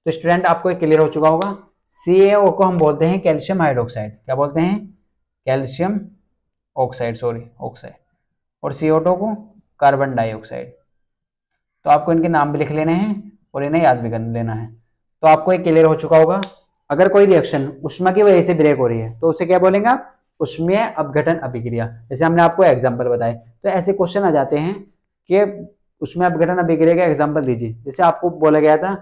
तो स्टूडेंट आपको क्लियर हो चुका होगा। CaO को हम बोलते हैं कैल्शियम हाइड्रोक्साइड। क्या बोलते हैं? Calcium oxide oxide. और CO2 को कार्बन डाइऑक्साइड। तो आपको इनके नाम भी लिख लेने हैं और इन्हें याद भी कर लेना है। तो आपको क्लियर हो चुका होगा अगर कोई रिएक्शन उष्मा की वजह से ब्रेक हो रही है तो उसे क्या बोलेंगे आप, उष्मीय अपघटन अभिक्रिया। जैसे हमने आपको एग्जाम्पल बताए, तो ऐसे क्वेश्चन आ जाते हैं कि उष्मीय अपघटन अभिक्रिया का एग्जाम्पल दीजिए। जैसे आपको बोला गया था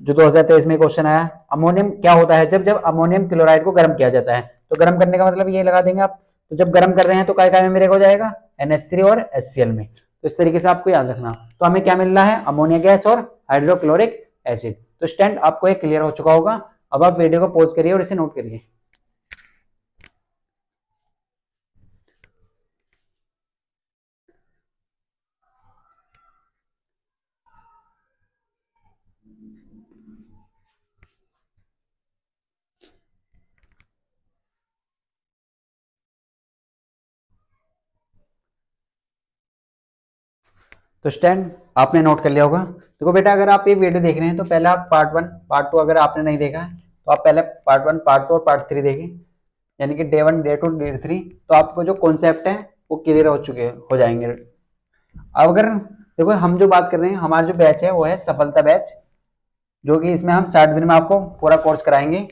जो 2023 में क्वेश्चन आया, अमोनियम क्या होता है जब जब अमोनियम क्लोराइड को गर्म किया जाता है, तो गर्म करने का मतलब ये लगा देंगे आप, तो जब गर्म कर रहे हैं तो काय काय में ब्रेक हो जाएगा, NH3 और HCl में। तो इस तरीके से आपको याद रखना। तो हमें क्या मिल रहा है, अमोनिया गैस और हाइड्रोक्लोरिक एसिड। तो स्टैंड आपको एक क्लियर हो चुका होगा। अब आप वीडियो को पॉज करिए और इसे नोट करिए। तो स्टैंड आपने नोट कर लिया होगा। देखो बेटा, अगर आप ये वीडियो देख रहे हैं तो पहले आप पार्ट 1 पार्ट 2 अगर आपने नहीं देखा है तो आप पहले पार्ट 1 पार्ट 2 और पार्ट 3 देखें, यानी कि डे 1 डे 2 डे 3। तो आपको जो कॉन्सेप्ट है वो क्लियर हो जाएंगे। अब अगर देखो, हम जो बात कर रहे हैं, हमारा जो बैच है वो है सफलता बैच, जो कि इसमें हम 60 दिन में आपको पूरा कोर्स कराएंगे।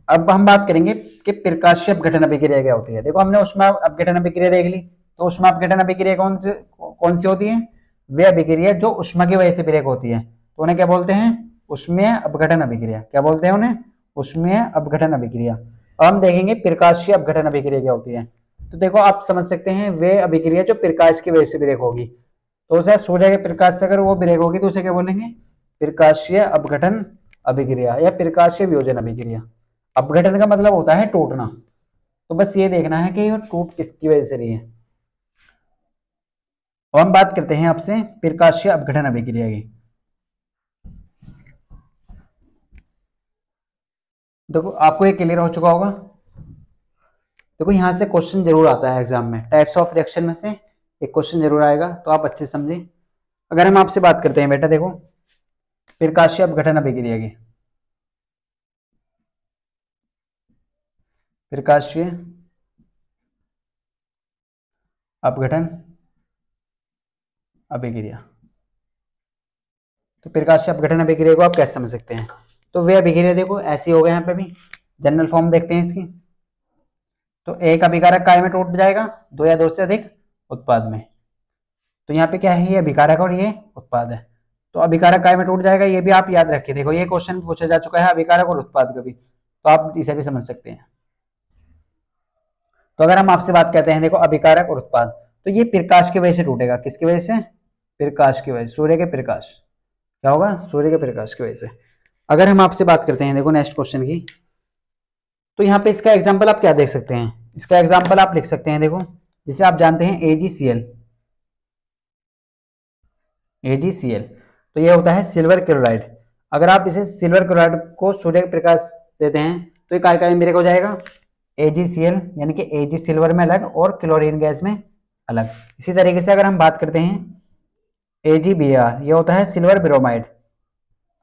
अब हम बात करेंगे कि प्रकाशीय अपघटन अभिक्रिया क्या होती है। देखो, हमने उष्मा अपघटन अभिक्रिया देख ली। तो उष्मा अपघटन अभिक्रिया कौन सी होती है, वे अभिक्रिया जो उष्मा की वजह से ब्रेक होती है, तो उन्हें क्या बोलते हैं, उष्मीय अपघटन अभिक्रिया। क्या बोलते हैं उन्हें, उष्मीय अपघटन अभिक्रिया। अब हम देखेंगे प्रकाशीय अपघटन अभिक्रिया क्या होती है। तो देखो, आप समझ सकते हैं, वे अभिक्रिया जो प्रकाश की वजह से ब्रेक होगी। तो उसे सूर्य के प्रकाश से अगर वो ब्रेक होगी तो उसे क्या बोलेंगे, प्रकाशीय अपघटन अभिक्रिया या प्रकाशीय वियोजन अभिक्रिया। अपघटन का मतलब होता है टूटना। तो बस ये देखना है कि ये टूट किसकी वजह से रही है। अब हम बात करते हैं आपसे प्रकाशीय अपघटन अभिक्रिया की। देखो, आपको ये क्लियर हो चुका होगा। देखो, यहां से क्वेश्चन जरूर आता है एग्जाम में, टाइप्स ऑफ रिएक्शन में से एक क्वेश्चन जरूर आएगा, तो आप अच्छे से समझें। अगर हम आपसे बात करते हैं बेटा, देखो प्रकाशीय अपघटन अभिक्रिया की, प्रकाशीय अपघटन अभिक्रिया। तो प्रकाशीय अपघटन अभिक्रिया को आप कैसे समझ सकते हैं, तो वे अभिक्रिया देखो ऐसी हो गए, यहाँ पे भी जनरल फॉर्म देखते हैं इसकी। तो एक अभिकारक काय में टूट जाएगा, दो या दो से अधिक उत्पाद में। तो यहाँ पे क्या है, ये अभिकारक और ये उत्पाद है। तो अभिकारक काय में टूट जाएगा, ये भी आप याद रखिए। देखो, ये क्वेश्चन पूछा जा चुका है अभिकारक और उत्पाद का भी, तो आप इसे भी समझ सकते हैं। तो अगर हम आपसे बात करते हैं, देखो अभिकारक और उत्पाद, तो ये प्रकाश की वजह से टूटेगा। किसकी वजह से, प्रकाश की वजह से, सूर्य के प्रकाश। क्या होगा, सूर्य के प्रकाश की वजह से। अगर हम आपसे बात करते हैं, देखो नेक्स्ट क्वेश्चन की, तो यहाँ पे इसका एग्जाम्पल आप क्या देख सकते हैं, इसका एग्जाम्पल आप लिख सकते हैं। देखो, जिसे आप जानते हैं AgCl, AgCl, तो ये होता है सिल्वर क्लोराइड। अगर आप इसे सिल्वर क्लोराइड को सूर्य के प्रकाश देते हैं तो ये काय काय में ब्रेक हो जाएगा, AgCl, यानी कि Ag सिल्वर में अलग और क्लोरीन गैस में अलग। इसी तरीके से अगर हम बात करते हैं AgBr, ये होता है सिल्वर ब्रोमाइड।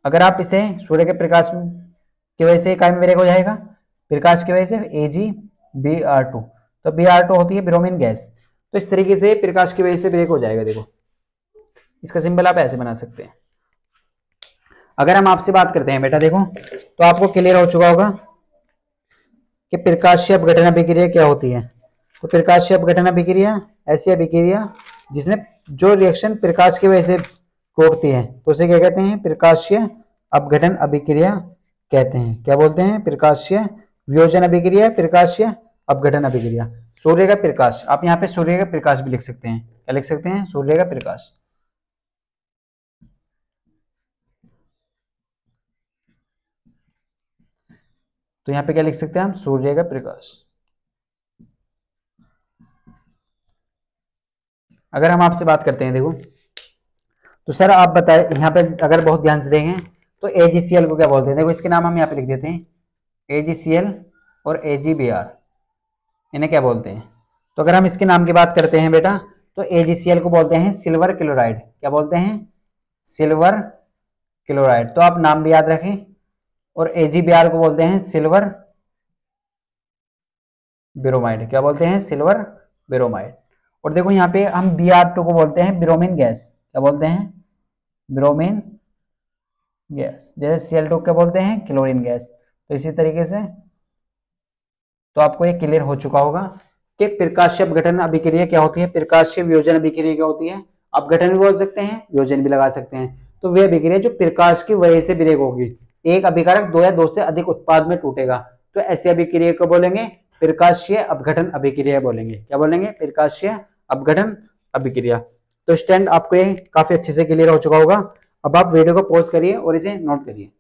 अगर आप इसे सूर्य के प्रकाश की वजह से काय में ब्रेक हो जाएगा, प्रकाश की वजह से, AgBr2। तो Br2 होती है ब्रोमीन गैस। तो इस तरीके से प्रकाश की वजह से ब्रेक हो जाएगा। देखो, इसका सिंबल आप ऐसे बना सकते हैं। अगर हम आपसे बात करते हैं बेटा, देखो तो आपको क्लियर हो चुका होगा कि प्रकाशीय अपघटन अभिक्रिया क्या होती है। तो प्रकाशीय अपघटन अभिक्रिया ऐसी अभिक्रिया जिसमें जो रिएक्शन प्रकाश की वजह से टूटती है, तो उसे क्या कहते हैं, प्रकाशीय अपघटन अभिक्रिया कहते हैं। क्या बोलते हैं, प्रकाशीय वियोजन अभिक्रिया, प्रकाशीय अपघटन अभिक्रिया। सूर्य का प्रकाश, आप यहाँ पे सूर्य का प्रकाश भी लिख सकते हैं। क्या लिख सकते हैं, सूर्य का प्रकाश। तो यहाँ पे क्या लिख सकते हैं हम, सूर्य का प्रकाश। अगर हम आपसे बात करते हैं, देखो तो सर आप बताए, यहाँ पे अगर बहुत ध्यान से देखें तो AgCl को क्या बोलते हैं। देखो, इसके नाम हम यहाँ पे लिख देते हैं, AgCl और AgBr, इन्हें क्या बोलते हैं। तो अगर हम इसके नाम की बात करते हैं बेटा, तो AgCl को बोलते हैं सिल्वर क्लोराइड। क्या बोलते हैं, सिल्वर क्लोराइड। तो आप नाम भी याद रखें। और AgBr को बोलते हैं सिल्वर ब्रोमाइड। क्या बोलते हैं, सिल्वर ब्रोमाइड। और देखो, यहाँ पे हम Br2 को बोलते हैं ब्रोमीन गैस। क्या बोलते हैं, ब्रोमीन गैस, जैसे Cl2 क्या बोलते हैं, क्लोरीन गैस। तो इसी तरीके से तो आपको ये क्लियर हो चुका होगा कि प्रकाशीय अपघटन अभिक्रिया क्या होती है, प्रकाशीय वियोजन अभिक्रिया क्या होती है। अपघटन भी बोल सकते हैं, वियोजन भी लगा सकते हैं। तो वह अभिक्रिया जो प्रकाश की वजह से विरेक होगी, एक अभिकारक दो या दो से अधिक उत्पाद में टूटेगा, तो ऐसी अभिक्रिया को बोलेंगे प्रकाशीय अपघटन अभिक्रिया बोलेंगे। क्या बोलेंगे, प्रकाशीय अपघटन अभिक्रिया। तो स्टैंड आपको ये काफी अच्छे से क्लियर हो चुका होगा। अब आप वीडियो को पॉज करिए और इसे नोट करिए।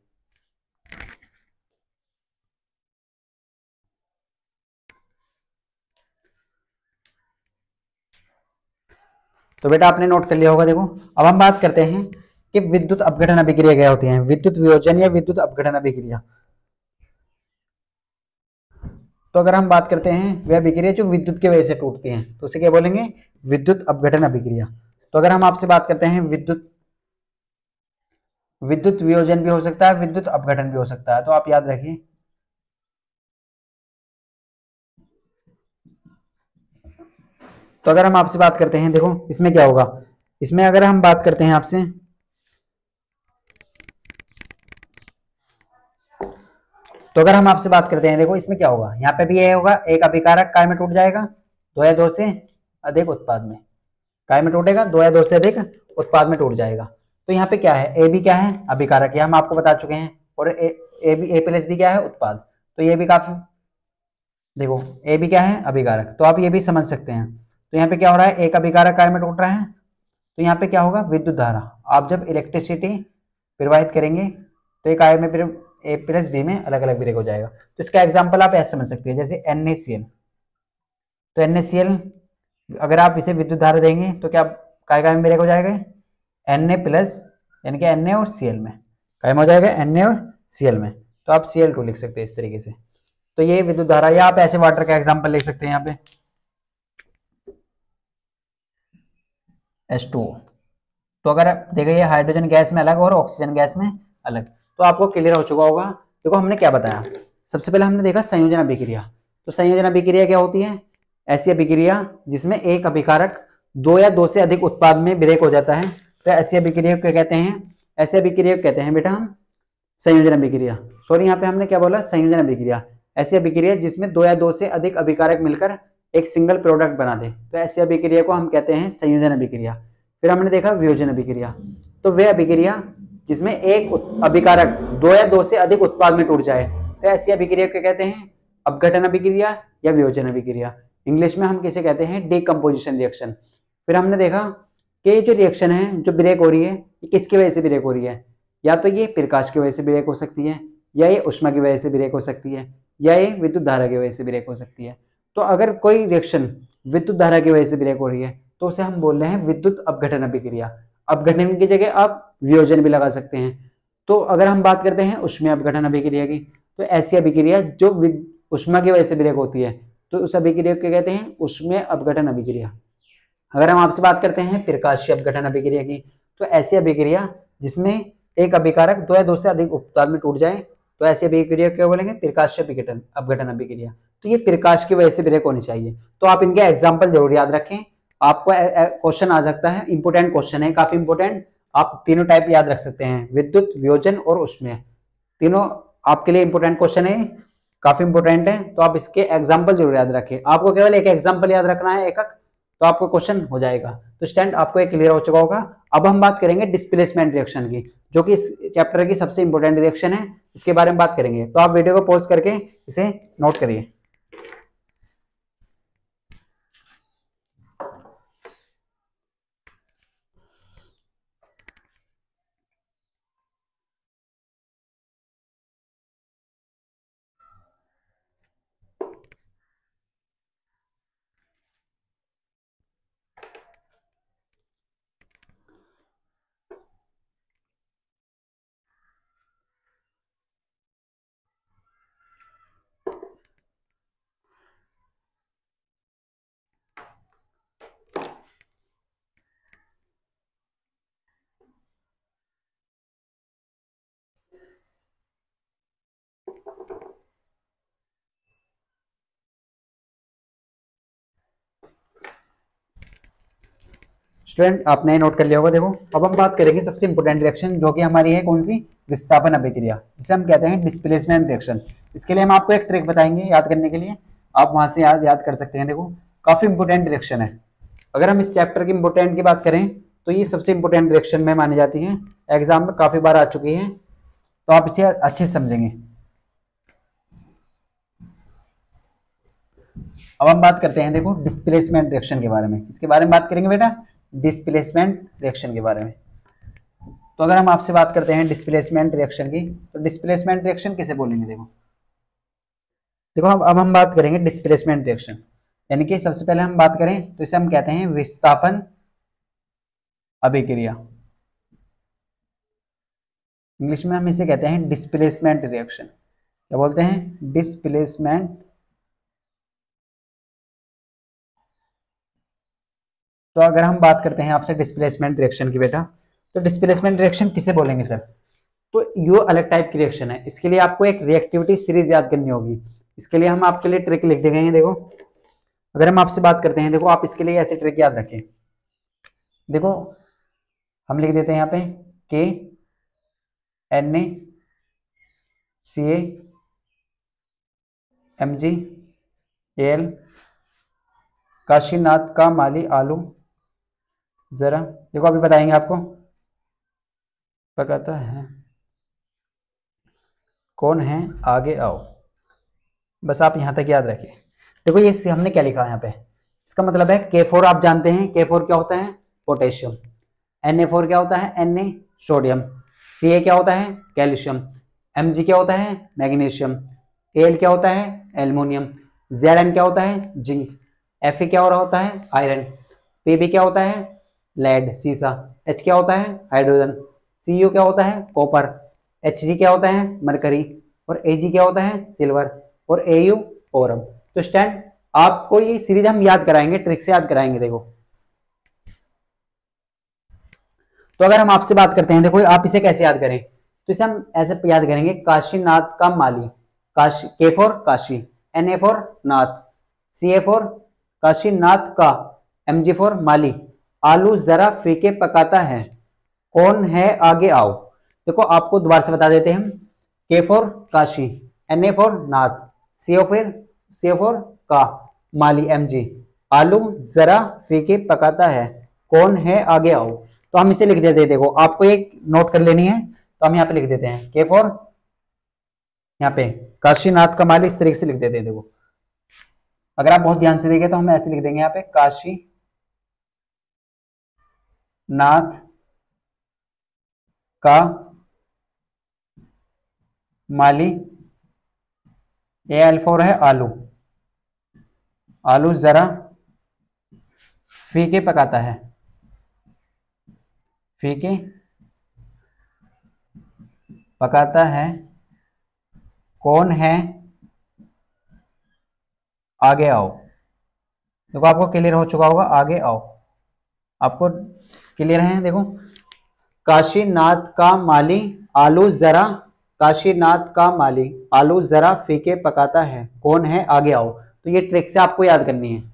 तो बेटा आपने नोट कर लिया होगा। देखो अब हम बात करते हैं कि विद्युत अपघटन अभिक्रिया क्या होती है, विद्युत वियोजन या विद्युत अपघटन अभिक्रिया। तो अगर हम बात करते हैं वह अभिक्रिया जो विद्युत की वजह से टूटती है, तो उसे क्या बोलेंगे, विद्युत अपघटन अभिक्रिया। तो अगर हम आपसे बात करते हैं विद्युत विद्युत वियोजन भी हो सकता है, विद्युत अपघटन भी हो सकता है, तो आप याद रखिए। तो अगर हम आपसे बात करते हैं, देखो इसमें क्या होगा, इसमें अगर हम बात करते हैं आपसे, तो अगर हम आपसे बात करते हैं, देखो इसमें क्या होगा, यहाँ पे भी ये होगा, एक अभिकारक काय में टूट जाएगा, दो या दो से अधिक उत्पाद में। काय में टूटेगा, दो या दो से अधिक उत्पाद में टूट जाएगा। तो यहाँ पे क्या है, ए भी क्या है, अभिकारक, ये हम आपको बता चुके हैं। और ए प्लस भी क्या है, उत्पाद। तो ये भी काफी, देखो ए भी क्या है, अभिकारक, तो आप ये भी समझ सकते हैं। तो यहाँ पे क्या हो रहा है, एक अभिकारक काय में टूट रहा है, तो यहाँ पे क्या होगा, विद्युत धारा। आप जब इलेक्ट्रिसिटी प्रवाहित करेंगे तो एक आय में फिर ए प्लस बी में अलग अलग ब्रेक हो जाएगा। तो इसका एग्जांपल आप ऐसे समझ सकते हैं, जैसे NaCl। तो NaCl अगर आप इसे विद्युत धारा देंगे तो क्या काय में ब्रेक हो जाएगा, Na प्लस, यानी कि Na और Cl में, काय में हो जाएगा Na और Cl में। तो आप Cl2 लिख सकते हैं इस तरीके से। तो ये विद्युत धारा, या आप ऐसे वाटर का एग्जाम्पल ले सकते हैं, यहाँ पे H2O। तो अगर देखिए हाइड्रोजन गैस में अलग और ऑक्सीजन गैस में अलग, तो आपको क्लियर हो चुका होगा। देखो हमने क्या बताया, सबसे पहले हमने देखा संयोजन अभिक्रिया। तो संयोजन अभिक्रिया क्या होती है, ऐसी अभिक्रिया जिसमें एक अभिकारक दो या दो से अधिक उत्पाद में ब्रेक हो जाता है, तो ऐसी अभिक्रिया को कहते हैं, ऐसे अभिक्रिया को कहते हैं बेटा हम संयोजन अभिक्रिया। सॉरी यहाँ पे हमने क्या बोला, संयोजन अभिक्रिया। ऐसी अभिक्रिया जिसमें दो या दो से अधिक अभिकारक मिलकर एक सिंगल प्रोडक्ट बना दे, तो ऐसी अभिक्रिया को हम कहते हैं संयोजन अभिक्रिया। फिर हमने देखा वियोजन अभिक्रिया। तो वह अभिक्रिया जिसमें एक अभिकारक दो या दो से अधिक उत्पाद में टूट जाए, तो ऐसी अभिक्रिया को कहते हैं अपघटन अभिक्रिया या वियोजन अभिक्रिया। इंग्लिश में हम किसे कहते हैं, डीकम्पोजिशन रिएक्शन। फिर हमने देखा कि जो रिएक्शन है जो ब्रेक हो रही है, ये किसकी वजह से ब्रेक हो रही है, या तो ये प्रकाश की वजह से ब्रेक हो सकती है, या ये ऊष्मा की वजह से ब्रेक हो सकती है, या ये विद्युत धारा की वजह से ब्रेक हो सकती है। तो अगर कोई रिएक्शन विद्युत धारा की वजह से ब्रेक हो रही है, तो उसे हम बोल रहे हैं विद्युत अपघटन अभिक्रिया। अपघटन की जगह आप वियोजन भी लगा सकते हैं। तो अगर हम बात करते हैं ऊष्मीय अपघटन अभिक्रिया की, तो ऐसी अभिक्रिया जो ऊष्मा की वजह से ब्रेक होती है, तो उस अभिक्रिया को कहते हैं ऊष्मीय अपघटन अभिक्रिया। अगर हम आपसे बात करते हैं प्रकाशीय अपघटन अभिक्रिया की, तो ऐसी अभिक्रिया जिसमें एक अभिकारक दो या दो से अधिक उत्पाद में टूट जाए, तो ऐसी अभिक्रिया क्या बोलेंगे, प्रकाशीय अपघटन अपघटन अभिक्रिया। तो ये प्रकाश की वजह से ब्रेक होनी चाहिए। तो आप इनके एग्जाम्पल जरूर याद रखें, आपको क्वेश्चन आ सकता है, इंपोर्टेंट क्वेश्चन है, काफी इंपोर्टेंट। आप तीनों टाइप याद रख सकते हैं, विद्युत, वियोजन और ऊष्मीय, तीनों आपके लिए इंपोर्टेंट क्वेश्चन है, काफी इंपोर्टेंट है। तो आप इसके एग्जाम्पल जरूर याद रखें, आपको केवल एक एग्जाम्पल याद रखना है, एक तो आपको क्वेश्चन हो जाएगा। तो स्टैंड आपको एक क्लियर हो चुका होगा। अब हम बात करेंगे डिस्प्लेसमेंट रिएक्शन की, जो कि इस चैप्टर की सबसे इंपॉर्टेंट रिएक्शन है, इसके बारे में बात करेंगे। तो आप वीडियो को पॉज करके इसे नोट करिए। स्टूडेंट आपने नोट कर लिया होगा। देखो अब हम बात करेंगे सबसे इंपॉर्टेंट रिएक्शन जो कि हमारी है कौन सी, विस्थापन अभिक्रिया, जिसे हम कहते हैं डिस्प्लेसमेंट रिएक्शन। इसके लिए हम आपको एक ट्रिक बताएंगे याद करने के लिए, आप वहां से याद कर सकते हैं। देखो काफी इंपॉर्टेंट रिएक्शन है। अगर हम इस चैप्टर की इंपॉर्टेंट की बात करें तो ये सबसे इंपॉर्टेंट रिएक्शन में मानी जाती है, एग्जाम में काफी बार आ चुकी है, तो आप इसे अच्छे से समझेंगे। अब हम बात करते हैं देखो डिस्प्लेसमेंट रिएक्शन के बारे में। इसके बारे में बात करेंगे बेटा, डिस्प्लेसमेंट रिएक्शन के बारे में। तो अगर हम आपसे बात करते हैं डिस्प्लेसमेंट रिएक्शन की, तो डिस्प्लेसमेंट रिएक्शन किसे बोलेंगे। देखो देखो अब हम बात करेंगे डिस्प्लेसमेंट रिएक्शन, यानी कि सबसे पहले हम बात करें तो इसे हम कहते हैं विस्थापन अभिक्रिया। इंग्लिश में हम इसे कहते हैं डिस्प्लेसमेंट रिएक्शन। क्या बोलते हैं, डिस्प्लेसमेंट। तो अगर हम बात करते हैं आपसे डिस्प्लेसमेंट रिएक्शन की बेटा, तो डिस्प्लेसमेंट रिएक्शन किसे बोलेंगे सर, तो यो अलग टाइप की रिएक्शन है। इसके लिए आपको एक रिएक्टिविटी सीरीज याद करनी होगी। इसके लिए हम आपके लिए ट्रिक लिख देंगे। देखो अगर हम आपसे बात करते हैं, देखो आप इसके लिए ऐसे ट्रिक याद रखें। देखो हम लिख देते हैं यहाँ पे K N A C A M G L, Kashinath का माली आलू जरा, देखो अभी बताएंगे आपको, पकाता है कौन है आगे आओ। बस आप यहां तक याद रखिए। देखो ये हमने क्या लिखा है यहाँ पे, इसका मतलब है K4 आप जानते हैं, K4 क्या होता है, पोटेशियम। Na4 क्या होता है, Na सोडियम। Ca क्या होता है, कैल्शियम। Mg क्या होता है, मैग्नीशियम। Al क्या होता है, एल्युमिनियम। Zn क्या होता है, जिंक। Fe क्या हो रहा होता है, आयरन। Pb क्या होता है, लेड सीसा। H क्या होता है, हाइड्रोजन। Cu क्या होता है, कॉपर। Hg क्या होता है, मरकरी। और Ag क्या होता है, सिल्वर। और Au ओरम। तो स्टैंड आपको ये सीरीज हम याद कराएंगे, ट्रिक से याद कराएंगे। देखो तो अगर हम आपसे बात करते हैं, देखो आप इसे कैसे याद करें, तो इसे हम ऐसे याद करेंगे, काशीनाथ का माली, काशी K4 काशी, Na4 नाथ, Ca4 काशीनाथ का, Mg4 माली, आलू जरा फीके पकाता है कौन है आगे आओ। देखो आपको दोबारा से बता देते हैं हम, K4 काशी, Na4 नाथ, CO4 का माली Mg, आलू जरा फीके पकाता है कौन है आगे आओ। तो हम इसे लिख देते हैं। देखो आपको एक नोट कर लेनी है, तो हम यहाँ पे लिख देते हैं K4, यहाँ पे काशीनाथ का माली, इस तरीके से लिख देते हैं। देखो अगर आप बहुत ध्यान से देखें तो हम ऐसे लिख देंगे यहाँ पे, काशी नाथ का माली, Al4 है आलू, आलू जरा फीके पकाता है, फीके पकाता है कौन है आगे आओ। देखो आपको क्लियर हो चुका होगा, आगे आओ आपको क्लियर है। देखो काशीनाथ का माली आलू जरा, काशीनाथ का माली आलू जरा फीके पकाता है कौन है आगे आओ। तो ये ट्रिक से आपको याद करनी है,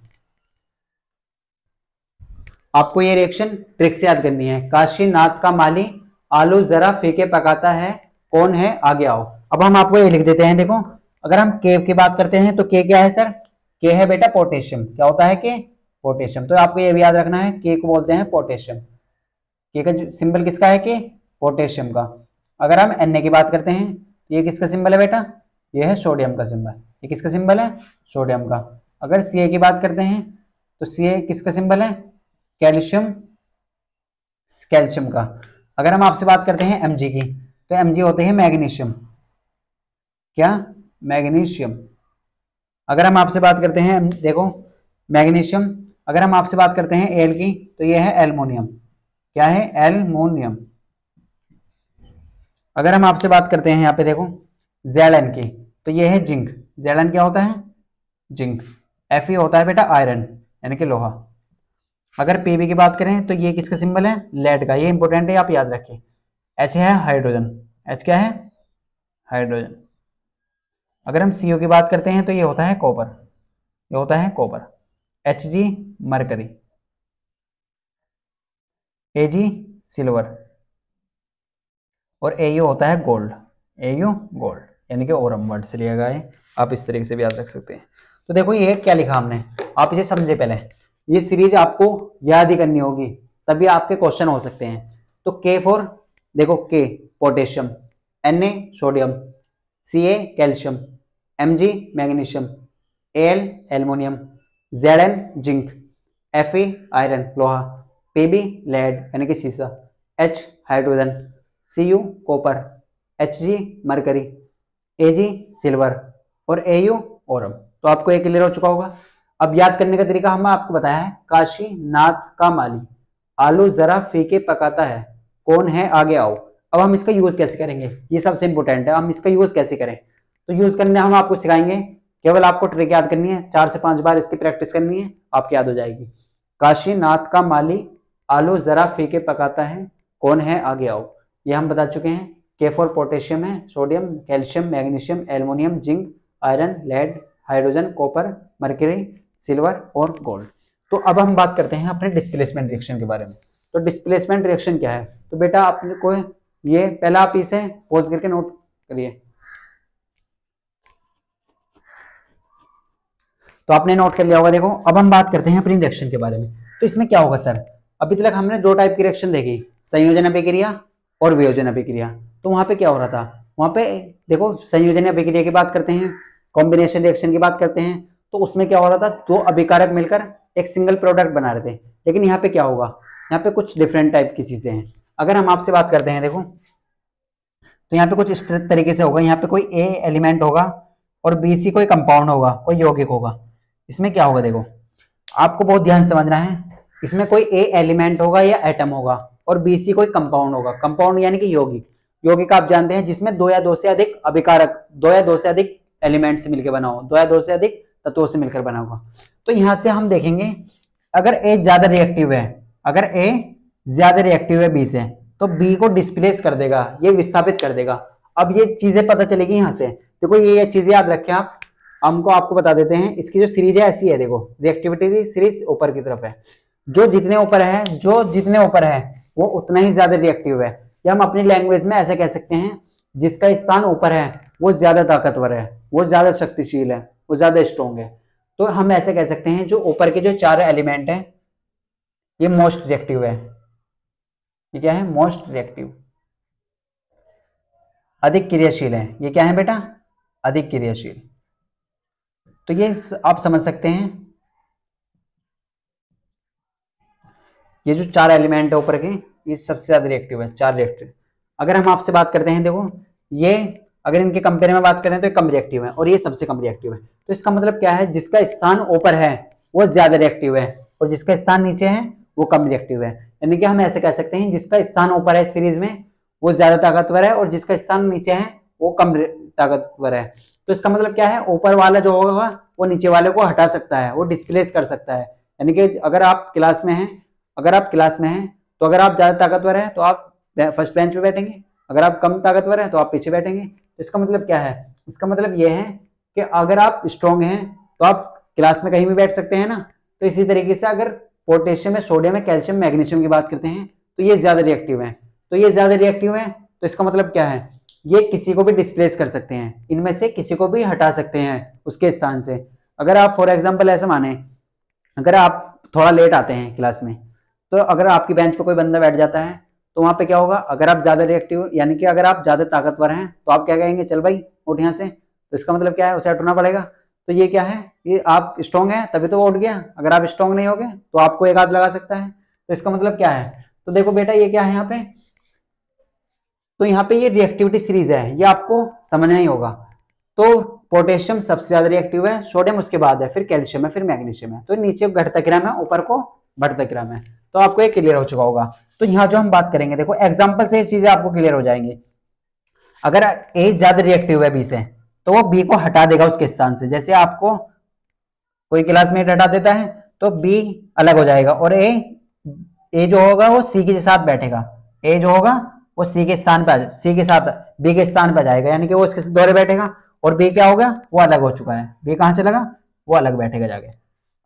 आपको ये रिएक्शन ट्रिक से याद करनी है, काशीनाथ का माली आलू जरा फीके पकाता है कौन है आगे आओ। अब हम आपको ये लिख देते हैं। देखो अगर हम के की बात करते हैं तो के क्या है सर, के है बेटा पोटेशियम। क्या होता है के, पोटेशियम। तो आपको ये भी याद रखना है, के को बोलते हैं पोटेशियम। के का सिंबल किसका है, के पोटेशियम का। अगर हम Na की बात करते हैं तो ये किसका सिंबल है बेटा, ये है सोडियम का सिंबल। ये किसका सिंबल है, सोडियम का। अगर Ca की बात करते हैं तो Ca किसका सिंबल है, कैल्शियम, कैल्शियम का। अगर हम आपसे बात करते हैं Mg की, तो Mg होते हैं मैग्नीशियम। क्या, मैग्नीशियम। अगर हम आपसे बात करते हैं, देखो मैग्नीशियम। अगर हम आपसे बात करते हैं एल की, तो ये है एल्युमिनियम। क्या है, एल्युमिनियम। अगर हम आपसे बात करते हैं यहाँ पे देखो Zn की, तो ये है जिंक। Zn क्या होता है, जिंक। Fe होता है बेटा आयरन, यानी कि लोहा। अगर Pb की बात करें तो ये किसका सिंबल है, लेड का। ये इंपॉर्टेंट है, आप याद रखिए। H है हाइड्रोजन, H क्या है, हाइड्रोजन। अगर हम CO की बात करते हैं तो ये होता है कॉपर, ये होता है copper. Hg mercury. A G silver और एयू होता है गोल्ड, एयू गोल्ड, यानी कि ओरम वर्ड से लिया गया है। आप इस तरीके से भी याद रख सकते हैं। तो देखो ये क्या लिखा हमने, आप इसे समझे पहले, ये सीरीज आपको याद ही करनी होगी तभी आपके क्वेश्चन हो सकते हैं। तो के फॉर देखो, के potassium, Na sodium, Ca calcium, Mg magnesium, Al aluminium, Zn zinc, Fe iron लोहा, Pb लेड यानी कि सीसा, H hydrogen, Cu copper, Hg mercury, Ag silver और Au ओरम। तो आपको ये क्लियर हो चुका होगा। अब याद करने का तरीका हमने आपको बताया है, काशी नाथ का माली, आलू जरा फीके पकाता है, कौन है आगे आओ। अब हम इसका यूज कैसे करेंगे, ये सबसे इंपॉर्टेंट है, हम इसका यूज कैसे करें। तो यूज करने हम आपको सिखाएंगे, केवल आपको ट्रिक याद करनी है, 4 से 5 बार इसकी प्रैक्टिस करनी है, आपकी याद हो जाएगी। काशी नाथ का माली, आलू जरा फीके पकाता है, कौन है आगे आओ। ये हम बता चुके हैं। के फॉर पोटेशियम है, sodium calcium magnesium aluminium zinc iron lead hydrogen copper mercury silver और गोल्ड। तो अब हम बात करते हैं अपने डिस्प्लेसमेंट रिएक्शन के बारे में। तो डिस्प्लेसमेंट रिएक्शन क्या है, तो बेटा आपने को ये पहला आप इसे पॉज करके नोट करिए। तो आपने नोट कर लिया होगा। देखो अब हम बात करते हैं अपनी रिएक्शन के बारे में। तो इसमें क्या होगा सर, अभी तक हमने 2 टाइप की रिएक्शन देखी, संयोजन अभिक्रिया और वियोजन अभिक्रिया। तो वहां पे क्या हो रहा था, वहां पे देखो संयोजन अभिक्रिया की बात करते हैं, कॉम्बिनेशन रिएक्शन की बात करते हैं, तो उसमें क्या हो रहा था, 2 अभिकारक मिलकर एक सिंगल प्रोडक्ट बना रहे थे। लेकिन यहाँ पे क्या होगा, यहाँ पे कुछ डिफरेंट टाइप की चीजें हैं। अगर हम आपसे बात करते हैं देखो, तो यहाँ पे कुछ इस तरीके से होगा, यहाँ पे कोई ए एलिमेंट होगा और बी सी कोई कंपाउंड होगा, कोई यौगिक होगा। इसमें क्या होगा देखो, आपको बहुत ध्यान से समझना है, इसमें कोई ए एलिमेंट होगा या एटम होगा और बी सी कोई कंपाउंड होगा। कंपाउंड यानी कि यौगिक, यौगिक आप जानते हैं जिसमें 2 या 2 से अधिक अभिकारक, 2 या 2 से अधिक एलिमेंट से मिलकर बना हो, 2 या 2 से अधिक तत्वों से मिलकर बना होगा। तो यहां से हम देखेंगे, अगर ए ज्यादा रिएक्टिव है, अगर ए ज्यादा रिएक्टिव है बी से, तो बी को डिस्प्लेस कर देगा, ये विस्थापित कर देगा। अब ये चीजें पता चलेगी यहां से। देखो ये चीजें याद रखें आप, हमको आपको बता देते हैं। इसकी जो सीरीज है ऐसी है, देखो रिएक्टिविटी की सीरीज ऊपर की तरफ है, जो जितने ऊपर है, जो जितने ऊपर है वो उतना ही ज्यादा रिएक्टिव है। या हम अपनी लैंग्वेज में ऐसे कह सकते हैं, जिसका स्थान ऊपर है वो ज्यादा ताकतवर है, वो ज्यादा शक्तिशील है, वो ज्यादा स्ट्रॉन्ग है। तो हम ऐसे कह सकते हैं, जो ऊपर के जो 4 एलिमेंट हैं ये मोस्ट रिएक्टिव है। ये क्या है, मोस्ट रिएक्टिव, अधिक क्रियाशील है। ये क्या है बेटा, अधिक क्रियाशील। तो ये आप समझ सकते हैं, ये जो 4 एलिमेंट है ऊपर के, ये सबसे ज्यादा रिएक्टिव है, 4 रिएक्टिव। अगर हम आपसे बात करते हैं, देखो ये अगर इनके कंपेयर में बात करें तो ये कम रिएक्टिव है और ये सबसे कम रिएक्टिव है। तो इसका मतलब क्या है, जिसका स्थान ऊपर है वो ज्यादा रिएक्टिव है और जिसका स्थान नीचे है वो कम रिएक्टिव है। यानी कि हम ऐसे कह सकते हैं, जिसका स्थान ऊपर है सीरीज में वो ज्यादा ताकतवर है और जिसका स्थान नीचे है वो कम ताकतवर है। तो इसका मतलब क्या है, ऊपर वाला जो होगा वो नीचे वाले को हटा सकता है, वो डिस्प्लेस कर सकता है। यानी कि अगर आप क्लास में हैं, अगर आप क्लास में हैं तो अगर आप ज्यादा ताकतवर हैं तो आप फर्स्ट बेंच पे बैठेंगे, अगर आप कम ताकतवर हैं तो आप पीछे बैठेंगे। तो इसका मतलब क्या है, इसका मतलब ये है कि अगर आप स्ट्रॉन्ग हैं तो आप क्लास में कहीं भी बैठ सकते हैं ना। तो इसी तरीके से अगर पोटेशियम है, सोडियम है, कैल्शियम मैग्नीशियम की बात करते हैं तो ये ज्यादा रिएक्टिव है। तो ये ज्यादा रिएक्टिव है, तो इसका मतलब क्या है, ये किसी को भी डिस्प्लेस कर सकते हैं, इनमें से किसी को भी हटा सकते हैं उसके स्थान से। अगर आप फॉर एग्जाम्पल ऐसे माने, अगर आप थोड़ा लेट आते हैं क्लास में, तो अगर आपकी बेंच पे कोई बंदा बैठ जाता है तो वहां पे क्या होगा, अगर आप ज्यादा रिएक्टिव यानी कि अगर आप ज्यादा ताकतवर हैं तो आप क्या कहेंगे, चल भाई उठ यहाँ से। तो इसका मतलब क्या है, उसे हटना पड़ेगा। तो ये क्या है, ये आप स्ट्रॉन्ग है तभी तो वो उठ गया, अगर आप स्ट्रॉन्ग नहीं होगे तो आपको एक हाथ लगा सकता है। तो इसका मतलब क्या है, तो देखो बेटा ये क्या है यहाँ पे, तो यहाँ पे ये रिएक्टिविटी सीरीज है, ये आपको समझना ही होगा। तो पोटेशियम सबसे ज्यादा रिएक्टिव है, सोडियम उसके बाद है, फिर कैल्शियम है, फिर मैग्नीशियम है। तो नीचे घटता क्रम है, ऊपर को बढ़ता क्रम है। तो आपको ये क्लियर हो चुका होगा। तो यहाँ जो हम बात करेंगे, देखो एग्जाम्पल से ये चीजें आपको क्लियर हो जाएंगी। अगर ए ज्यादा रिएक्टिव है बी से, तो वो बी को हटा देगा उसके स्थान से। जैसे आपको कोई क्लासमेट हटा देता है तो बी अलग हो जाएगा और ए जो होगा वो सी के साथ बैठेगा, ए जो होगा वो सी के स्थान पर, सी के साथ बी के स्थान पर जाएगा, यानी कि वो इसके दोहरे बैठेगा। और बी क्या होगा, वो अलग हो चुका है, बी कहां चलेगा, वो अलग बैठेगा जाके।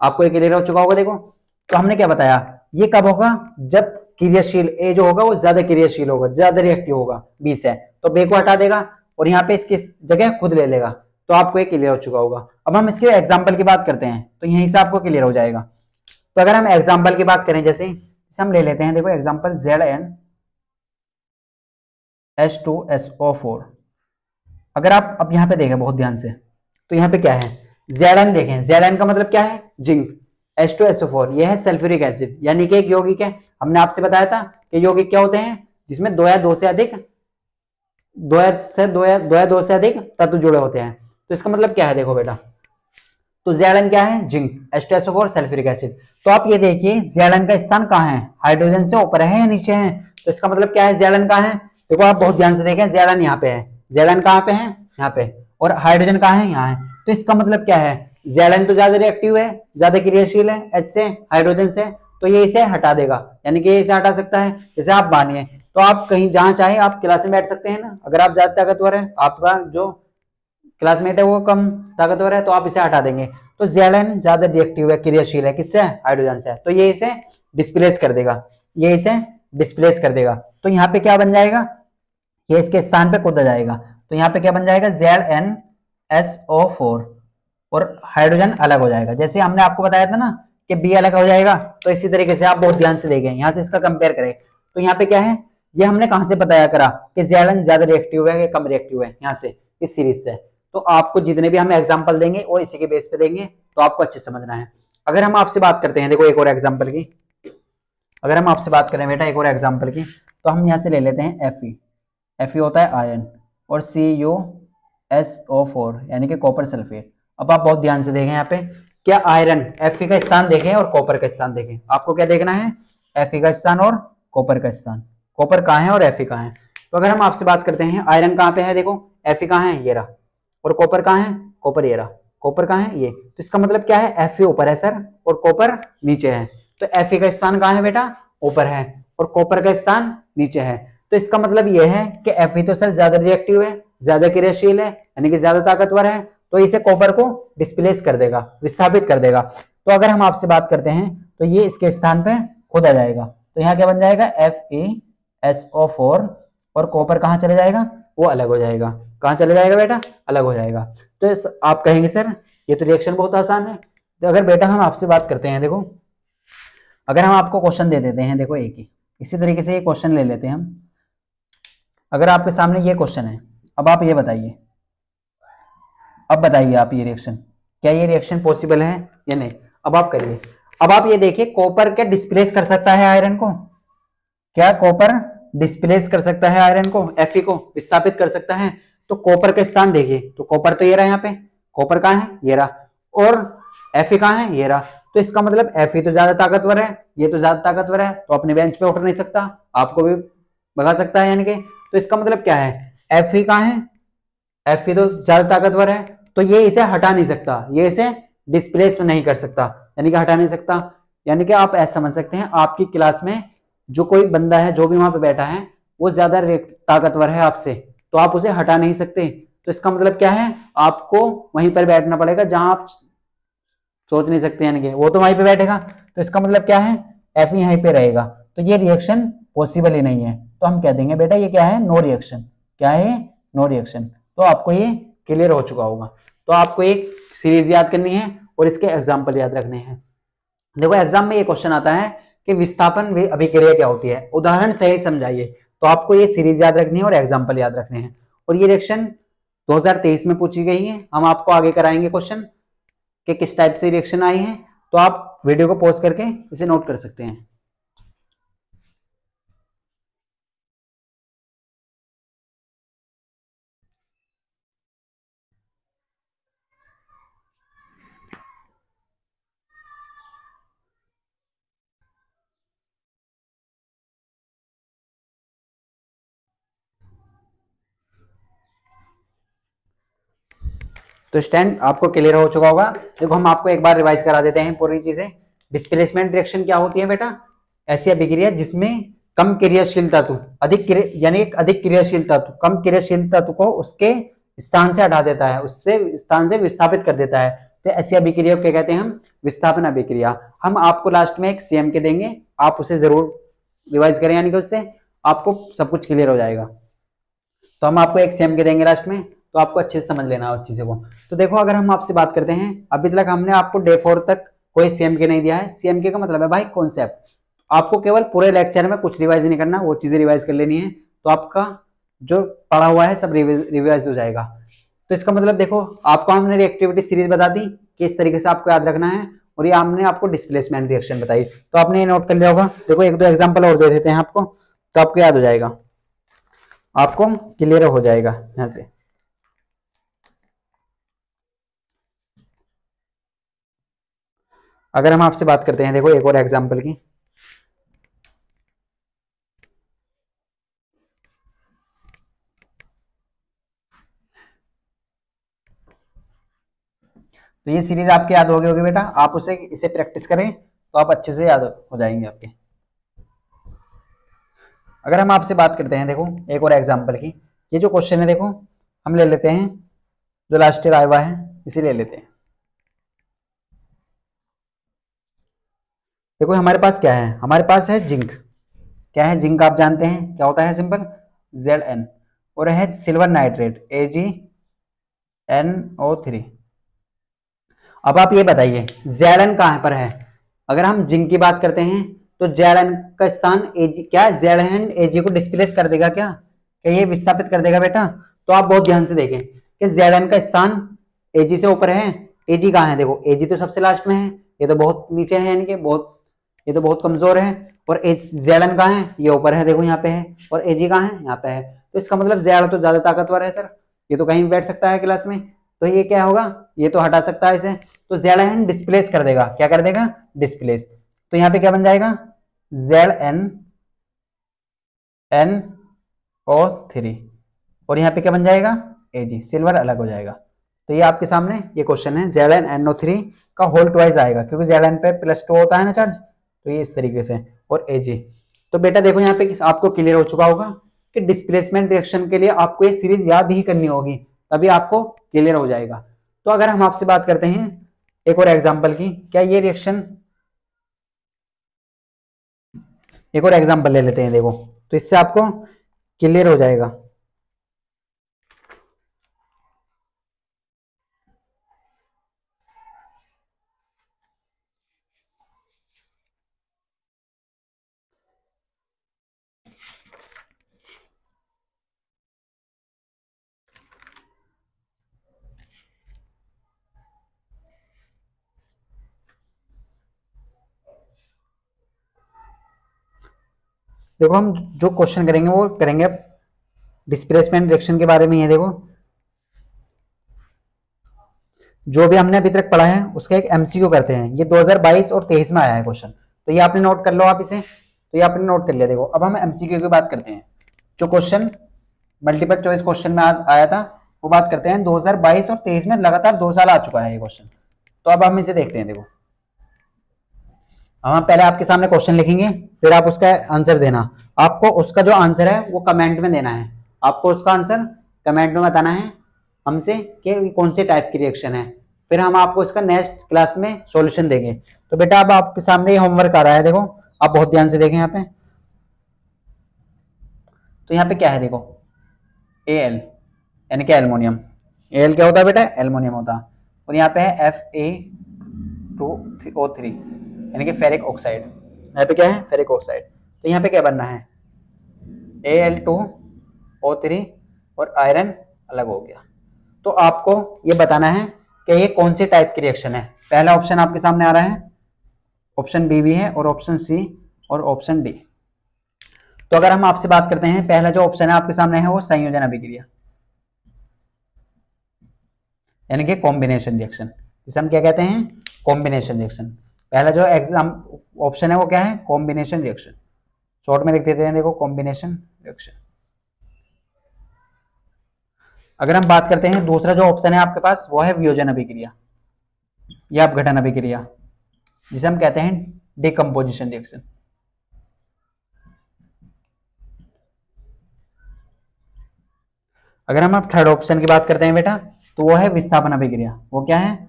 आपको ये क्लियर हो चुका होगा। देखो तो हमने क्या बताया, ये कब होगा, जब क्रियाशील, ए जो होगा वो ज्यादा क्रियाशील होगा, ज्यादा रिएक्टिव होगा, बी से, तो बे को हटा देगा और यहाँ पे इसकी जगह खुद ले लेगा। तो आपको ये क्लियर हो चुका होगा। अब हम इसके एग्जाम्पल की बात करते हैं, तो यहीं से आपको क्लियर हो जाएगा। तो अगर हम एग्जाम्पल की बात करें, जैसे हम ले लेते हैं, देखो एग्जाम्पल ZnH2SO4। अगर आप अब यहाँ पे देखें बहुत ध्यान से, तो यहाँ पे क्या है, Zn देखें, Zn का मतलब क्या है, जिंक, H2SO4 यह है सल्फ्यूरिक एसिड, यानी कि एक यौगिक है। हमने आपसे बताया था कि यौगिक क्या होते हैं, जिसमें दो या दो से अधिक तत्व जुड़े होते हैं। तो इसका मतलब क्या है, देखो बेटा, तो Zn क्या है, जिंक, H2SO4 सल्फ्यूरिक एसिड। तो आप ये देखिए Zn का स्थान कहाँ है, हाइड्रोजन से ऊपर है या नीचे है। तो इसका मतलब क्या है, Zn कहाँ है, देखो आप बहुत ध्यान से देखें, Zn यहाँ पे है, Zn कहाँ पे है, यहाँ पे, और हाइड्रोजन कहाँ है, यहाँ है। तो इसका मतलब क्या है, Zn तो ज्यादा रिएक्टिव है, ज्यादा क्रियाशील है H से, हाइड्रोजन से, तो ये इसे हटा देगा, यानी कि इसे हटा सकता है। जैसे आप मानिए, तो आप कहीं जहां चाहे आप क्लास में बैठ सकते हैं ना, अगर आप ज्यादा ताकतवर है, आपका जो क्लासमेट है वो कम ताकतवर है, तो आप इसे हटा देंगे। तो Zn ज्यादा रिएक्टिव है, क्रियाशील है, किससे, हाइड्रोजन से, तो ये इसे डिस्प्लेस कर देगा, ये इसे डिस्प्लेस कर देगा। तो यहाँ पे क्या बन जाएगा, ये इसके स्थान पे कूदा जाएगा, तो यहाँ पे क्या बन जाएगा, ZnSO4 और हाइड्रोजन अलग हो जाएगा। जैसे हमने आपको बताया था ना कि बी अलग हो जाएगा, तो इसी तरीके से आप बहुत ध्यान से देखें, यहाँ से इसका कंपेयर करें, तो यहाँ पे क्या है, ये हमने कहां से बताया करा कि Zn ज्यादा रिएक्टिव है कि कम रिएक्टिव है, यहाँ से इस सीरीज से। तो आपको जितने भी हम एग्जांपल देंगे वो इसी के बेस पे देंगे, तो आपको अच्छे समझना है। अगर हम आपसे बात करते हैं, देखो एक और एग्जांपल की, अगर हम आपसे बात करें बेटा एक और एग्जांपल की, तो हम यहाँ से ले लेते हैं Fe होता है आयरन, और CuSO4 यानी कि कॉपर सल्फेट। अब आप बहुत ध्यान से देखें यहाँ पे, क्या आयरन Fe का स्थान देखें और कॉपर का स्थान देखें, आपको क्या देखना है, Fe का स्थान और कॉपर का स्थान, कॉपर कहाँ है और Fe कहाँ है। तो अगर हम आपसे बात करते हैं, आयरन कहाँ पे है, देखो Fe कहाँ है, ये रहा, और कॉपर कहाँ है, कॉपर ये रहा, कॉपर कहाँ है, ये। तो इसका मतलब क्या है, Fe ऊपर है सर और कॉपर नीचे है, तो Fe का स्थान कहाँ है बेटा, ऊपर है, और कॉपर का स्थान नीचे है। तो इसका मतलब यह है कि Fe तो सर ज्यादा रिएक्टिव है, ज्यादा क्रियाशील है, यानी कि ज्यादा ताकतवर है, तो इसे कॉपर को डिस्प्लेस कर देगा, विस्थापित कर देगा। तो अगर हम आपसे बात करते हैं, तो ये इसके स्थान पे खुद आ जाएगा, तो यहाँ क्या बन जाएगा, FeSO4, और कॉपर कहाँ चले जाएगा, वो अलग हो जाएगा, कहाँ चले जाएगा बेटा, अलग हो जाएगा। तो आप कहेंगे सर ये तो रिएक्शन बहुत आसान है। तो अगर बेटा हम आपसे बात करते हैं, देखो अगर हम आपको क्वेश्चन दे देते हैं, देखो एक ही इसी तरीके से ये क्वेश्चन ले लेते हैं हम। अगर आपके सामने ये क्वेश्चन है, अब आप ये बताइए, अब बताइए आप ये रिएक्शन, क्या ये रिएक्शन पॉसिबल है या नहीं। अब आप करिए, अब आप ये देखिए, कॉपर क्या डिस्प्लेस कर सकता है आयरन को, क्या कॉपर डिस्प्लेस कर सकता है आयरन को, Fe को विस्थापित कर सकता है। तो कॉपर का स्थान देखिए, तो कॉपर तो ये रहा, यहाँ पे कॉपर कहाँ है, ये रहा, और Fe कहाँ है, ये रहा। तो इसका मतलब Fe तो ज्यादा ताकतवर है, ये तो ज्यादा ताकतवर है, तो अपने बेंच पे उठ नहीं सकता, आपको भी भगा सकता है, यानी कि। तो इसका मतलब क्या है, Fe कहाँ है, Fe तो ज्यादा ताकतवर है, तो ये इसे हटा नहीं सकता, ये इसे डिस्प्लेस नहीं कर सकता, यानी कि हटा नहीं सकता। यानी कि आप ऐसा समझ सकते हैं, आपकी क्लास में जो कोई बंदा है, जो भी वहां पे बैठा है, वो ज्यादा ताकतवर है आपसे, तो आप उसे हटा नहीं सकते। तो इसका मतलब क्या है, आपको वहीं पर बैठना पड़ेगा जहां आप सोच नहीं सकते, यानी कि वो तो वहीं पे बैठेगा। तो इसका मतलब क्या है, Fe यहीं पे रहेगा, तो ये रिएक्शन पॉसिबल ही नहीं है। तो हम कह देंगे बेटा ये क्या है, नो रिएक्शन। क्या है, नो रिएक्शन। तो आपको ये क्लियर हो चुका होगा। तो आपको एक सीरीज याद करनी है और इसके एग्जाम्पल याद रखने हैं। देखो एग्जाम में ये क्वेश्चन आता है कि विस्थापन अभिक्रिया क्या होती है, उदाहरण सही समझाइए। तो आपको ये सीरीज याद रखनी है और एग्जाम्पल याद रखने हैं। और ये रिएक्शन 2023 में पूछी गई है, हम आपको आगे कराएंगे क्वेश्चन कि किस टाइप से रिएक्शन आई है। तो आप वीडियो को पॉज करके इसे नोट कर सकते हैं। तो स्टैंड आपको क्लियर हो चुका होगा। देखो हम आपको एक बार रिवाइज करा देते हैं पूरी चीजें। डिस्प्लेसमेंट रिएक्शन क्या होती है बेटा, ऐसी अभिक्रिया जिसमें कम क्रियाशील तत्व यानी अधिक क्रियाशील तत्व कम क्रियाशील तत्व को उसके स्थान से हटा देता है, उससे स्थान से विस्थापित कर देता है। तो ऐसी अभिक्रिया को क्या कहते हैं हम, विस्थापन अभिक्रिया। हम आपको लास्ट में एक CM के देंगे, आप उसे जरूर रिवाइज करें, यानी कि उससे आपको सब कुछ क्लियर हो जाएगा। तो हम आपको एक सेम के देंगे लास्ट में, तो आपको अच्छे से समझ लेना उस चीज़ों को। तो देखो, अगर हम आपसे बात करते हैं, अभी तक हमने आपको डे 4 तक कोई CMK नहीं दिया है। CMK का मतलब है भाई कॉन्सेप्ट। आपको केवल पूरे लेक्चर में कुछ रिवाइज नहीं करना, वो चीज़ें रिवाइज कर लेनी है, तो आपका जो पढ़ा हुआ है सब रिवाइज हो जाएगा। तो इसका मतलब देखो, आपको हमने रिएक्टिविटी सीरीज बता दी कि इस तरीके से आपको याद रखना है, और ये हमने आपको डिस्प्लेसमेंट रिएक्शन बताई, तो आपने ये नोट कर लिया होगा। देखो एक दो एग्जांपल और दे देते हैं आपको, तो आपको याद हो जाएगा, आपको क्लियर हो जाएगा यहाँ से। अगर हम आपसे बात करते हैं, देखो एक और एग्जांपल की, तो ये सीरीज आपके याद हो गई होगी बेटा, आप उसे इसे प्रैक्टिस करें तो आप अच्छे से याद हो जाएंगे आपके। अगर हम आपसे बात करते हैं, देखो एक और एग्जांपल की, ये जो क्वेश्चन है देखो, हम ले लेते हैं जो लास्ट ईयर आया हुआ है, इसे ले लेते हैं। देखो हमारे पास क्या है, हमारे पास है जिंक। क्या है जिंक, आप जानते हैं क्या होता है, सिंपल Zn, और है सिल्वर नाइट्रेट AgNO3। अब आप ये बताइए Zn कहां पर है। अगर हम जिंक की बात करते हैं तो Zn का स्थान Ag, क्या Zn Ag को डिस्प्लेस कर देगा, क्या ये विस्थापित कर देगा बेटा। तो आप बहुत ध्यान से देखें कि Zn का स्थान Ag से ऊपर है, Ag कहाँ है, देखो Ag तो सबसे लास्ट में है, ये तो बहुत नीचे है, यानी कि ये तो बहुत कमजोर है, और Zn कहाँ है, ये ऊपर है, देखो यहाँ पे है, और Ag कहाँ है, यहाँ पे है। तो इसका मतलब Zn तो ज्यादा ताकतवर है सर, ये तो कहीं भी बैठ सकता है क्लास में, तो ये क्या होगा, ये तो हटा सकता है इसे, तो Zn डिस्प्लेस कर देगा, क्या कर देगा, डिस्प्लेस। तो यहाँ पे क्या बन जाएगा, ZnNO3, और यहाँ पे क्या बन जाएगा, Ag, सिल्वर अलग हो जाएगा। तो ये आपके सामने ये क्वेश्चन है, ZnNO3 का होल ट्वाइस आएगा, क्योंकि Zn पे +2 होता है ना चार्ज, तो ये इस तरीके से, और Ag। तो बेटा देखो यहाँ पे आपको क्लियर हो चुका होगा कि डिस्प्लेसमेंट रिएक्शन के लिए आपको ये सीरीज याद ही करनी होगी, तभी आपको क्लियर हो जाएगा। तो अगर हम आपसे बात करते हैं एक और एग्जांपल की, क्या ये रिएक्शन, एक और एग्जांपल ले लेते हैं, देखो तो इससे आपको क्लियर हो जाएगा। देखो हम जो क्वेश्चन करेंगे वो करेंगे डिस्प्लेसमेंट रिएक्शन के बारे में। ये देखो जो भी हमने अभी तक पढ़ा है उसका एक MCQ करते हैं, ये 2022 और 23 में आया है क्वेश्चन, तो ये आपने नोट कर लो आप इसे, तो ये आपने नोट कर लिया। देखो अब हम MCQ की बात करते हैं, जो क्वेश्चन मल्टीपल चॉइस क्वेश्चन में आया था वो बात करते हैं। 2022 और 23 में लगातार 2 साल आ चुका है ये क्वेश्चन, तो अब हम इसे देखते हैं। देखो हम पहले आपके सामने क्वेश्चन लिखेंगे, फिर आप उसका आंसर देना। आपको उसका जो आंसर है वो कमेंट में देना है, आपको उसका आंसर कमेंट में बताना है हमसे कि कौन से टाइप की रिएक्शन है, फिर हम आपको इसका नेक्स्ट क्लास में सॉल्यूशन देंगे। तो बेटा अब आपके सामने ये होमवर्क आ रहा है, देखो आप बहुत ध्यान से देखें यहाँ पे। तो यहाँ पे क्या है, देखो Al यानी कि एल्युमिनियम, Al क्या होता है बेटा, एल्युमिनियम होता है, और यहाँ पे है Fa2O3 यानी कि फेरिक ऑक्साइड, यहाँ पे क्या है, फेरिक ऑक्साइड। तो यहाँ पे क्या बनना है, Al2O3 और आयरन अलग हो गया। तो आपको ये बताना है कि ये कौन से टाइप की रिएक्शन है। पहला ऑप्शन आपके सामने आ रहा है, ऑप्शन बी भी है, और ऑप्शन सी और ऑप्शन डी। तो अगर हम आपसे बात करते हैं, पहला जो ऑप्शन है आपके सामने है वो संयोजन अभिक्रिया, यानी कि कॉम्बिनेशन रिएक्शन, जिसे हम क्या कहते हैं, कॉम्बिनेशन रिएक्शन। पहला जो एग्जाम ऑप्शन है वो क्या है, कॉम्बिनेशन रिएक्शन, शॉर्ट में लिख देते हैं, देखो कॉम्बिनेशन रिएक्शन। अगर हम बात करते हैं दूसरा जो ऑप्शन है आपके पास वो है वियोजन अभिक्रिया या अपघटन अभिक्रिया, जिसे हम कहते हैं डिकम्पोजिशन रिएक्शन। अगर हम अब थर्ड ऑप्शन की बात करते हैं बेटा, तो वो है विस्थापन अभिक्रिया। वो क्या है,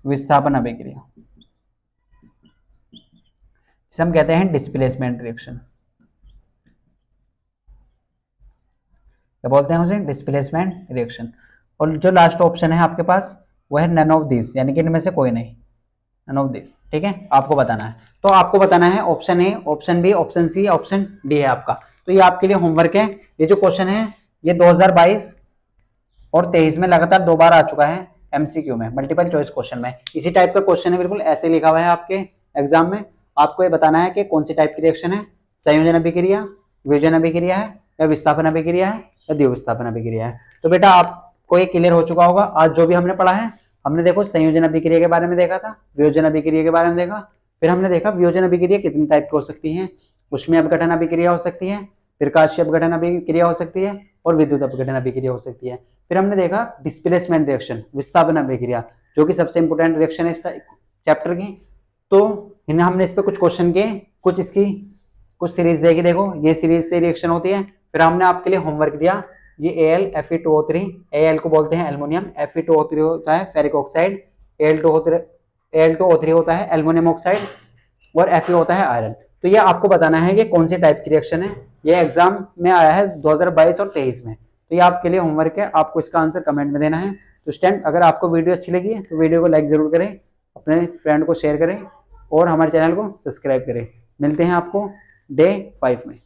विस्थापन अभिक्रिया, जिसे हम कहते हैं डिस्प्लेसमेंट रिएक्शन। क्या बोलते हैं उसे, डिस्प्लेसमेंट रिएक्शन। और जो लास्ट ऑप्शन है आपके पास वो है नन ऑफ दिस, यानी कि इनमें से कोई नहीं, नन ऑफ दिस। ठीक है, आपको बताना है। तो आपको बताना है option A, option B, option C, option D है आपका। तो ये आपके लिए होमवर्क है। ये जो क्वेश्चन है ये 2022 और 23 में लगातार 2 बार आ चुका है एमसीक्यू में, मल्टीपल चॉइस क्वेश्चन में। इसी टाइप का क्वेश्चन है, बिल्कुल ऐसे लिखा हुआ है आपके एग्जाम में। आपको ये बताना है कि कौन सी टाइप की रिएक्शन है, संयोजन अभिक्रिया, वियोजन अभिक्रिया है, या विस्थापन अभिक्रिया है, या द्विविस्थापन अभिक्रिया है। तो बेटा आपको ये क्लियर हो चुका होगा आज जो भी हमने पढ़ा है। हमने देखो संयोजन अभिक्रिया के बारे में देखा था, वियोजन अभिक्रिया के बारे में देखा, फिर हमने देखा वियोजन अभिक्रिया कितनी टाइप की हो सकती है। उष्मीय अपघटन अभिक्रिया हो सकती है, प्रकाशीय अपघटन अभिक्रिया हो सकती है, और विद्युत अपघटन अभिक्रिया हो सकती है। फिर हमने देखा डिस्प्लेसमेंट रिएक्शन, विस्थापन अभिक्रिया, जो कि सबसे इंपोर्टेंट रिएक्शन है इसका चैप्टर की। तो हमने इस पे कुछ क्वेश्चन किए, कुछ इसकी कुछ सीरीज देखी। देखो ये सीरीज से रिएक्शन होती है। फिर हमने आपके लिए होमवर्क दिया, ये Al Fe2O3, Al को बोलते हैं एल्युमिनियम, Fe2O3 होता है फेरिक ऑक्साइड, Al2O3 होता है एल्युमिनियम ऑक्साइड, और Fe होता है आयरन। तो ये आपको बताना है कि कौन सी टाइप की रिएक्शन है। ये एग्जाम में आया है 2022 और 23 में। तो ये आपके लिए होमवर्क है, आपको इसका आंसर कमेंट में देना है। तो स्टूडेंट अगर आपको वीडियो अच्छी लगी है तो वीडियो को लाइक जरूर करें, अपने फ्रेंड को शेयर करें, और हमारे चैनल को सब्सक्राइब करें। मिलते हैं आपको डे 5 में।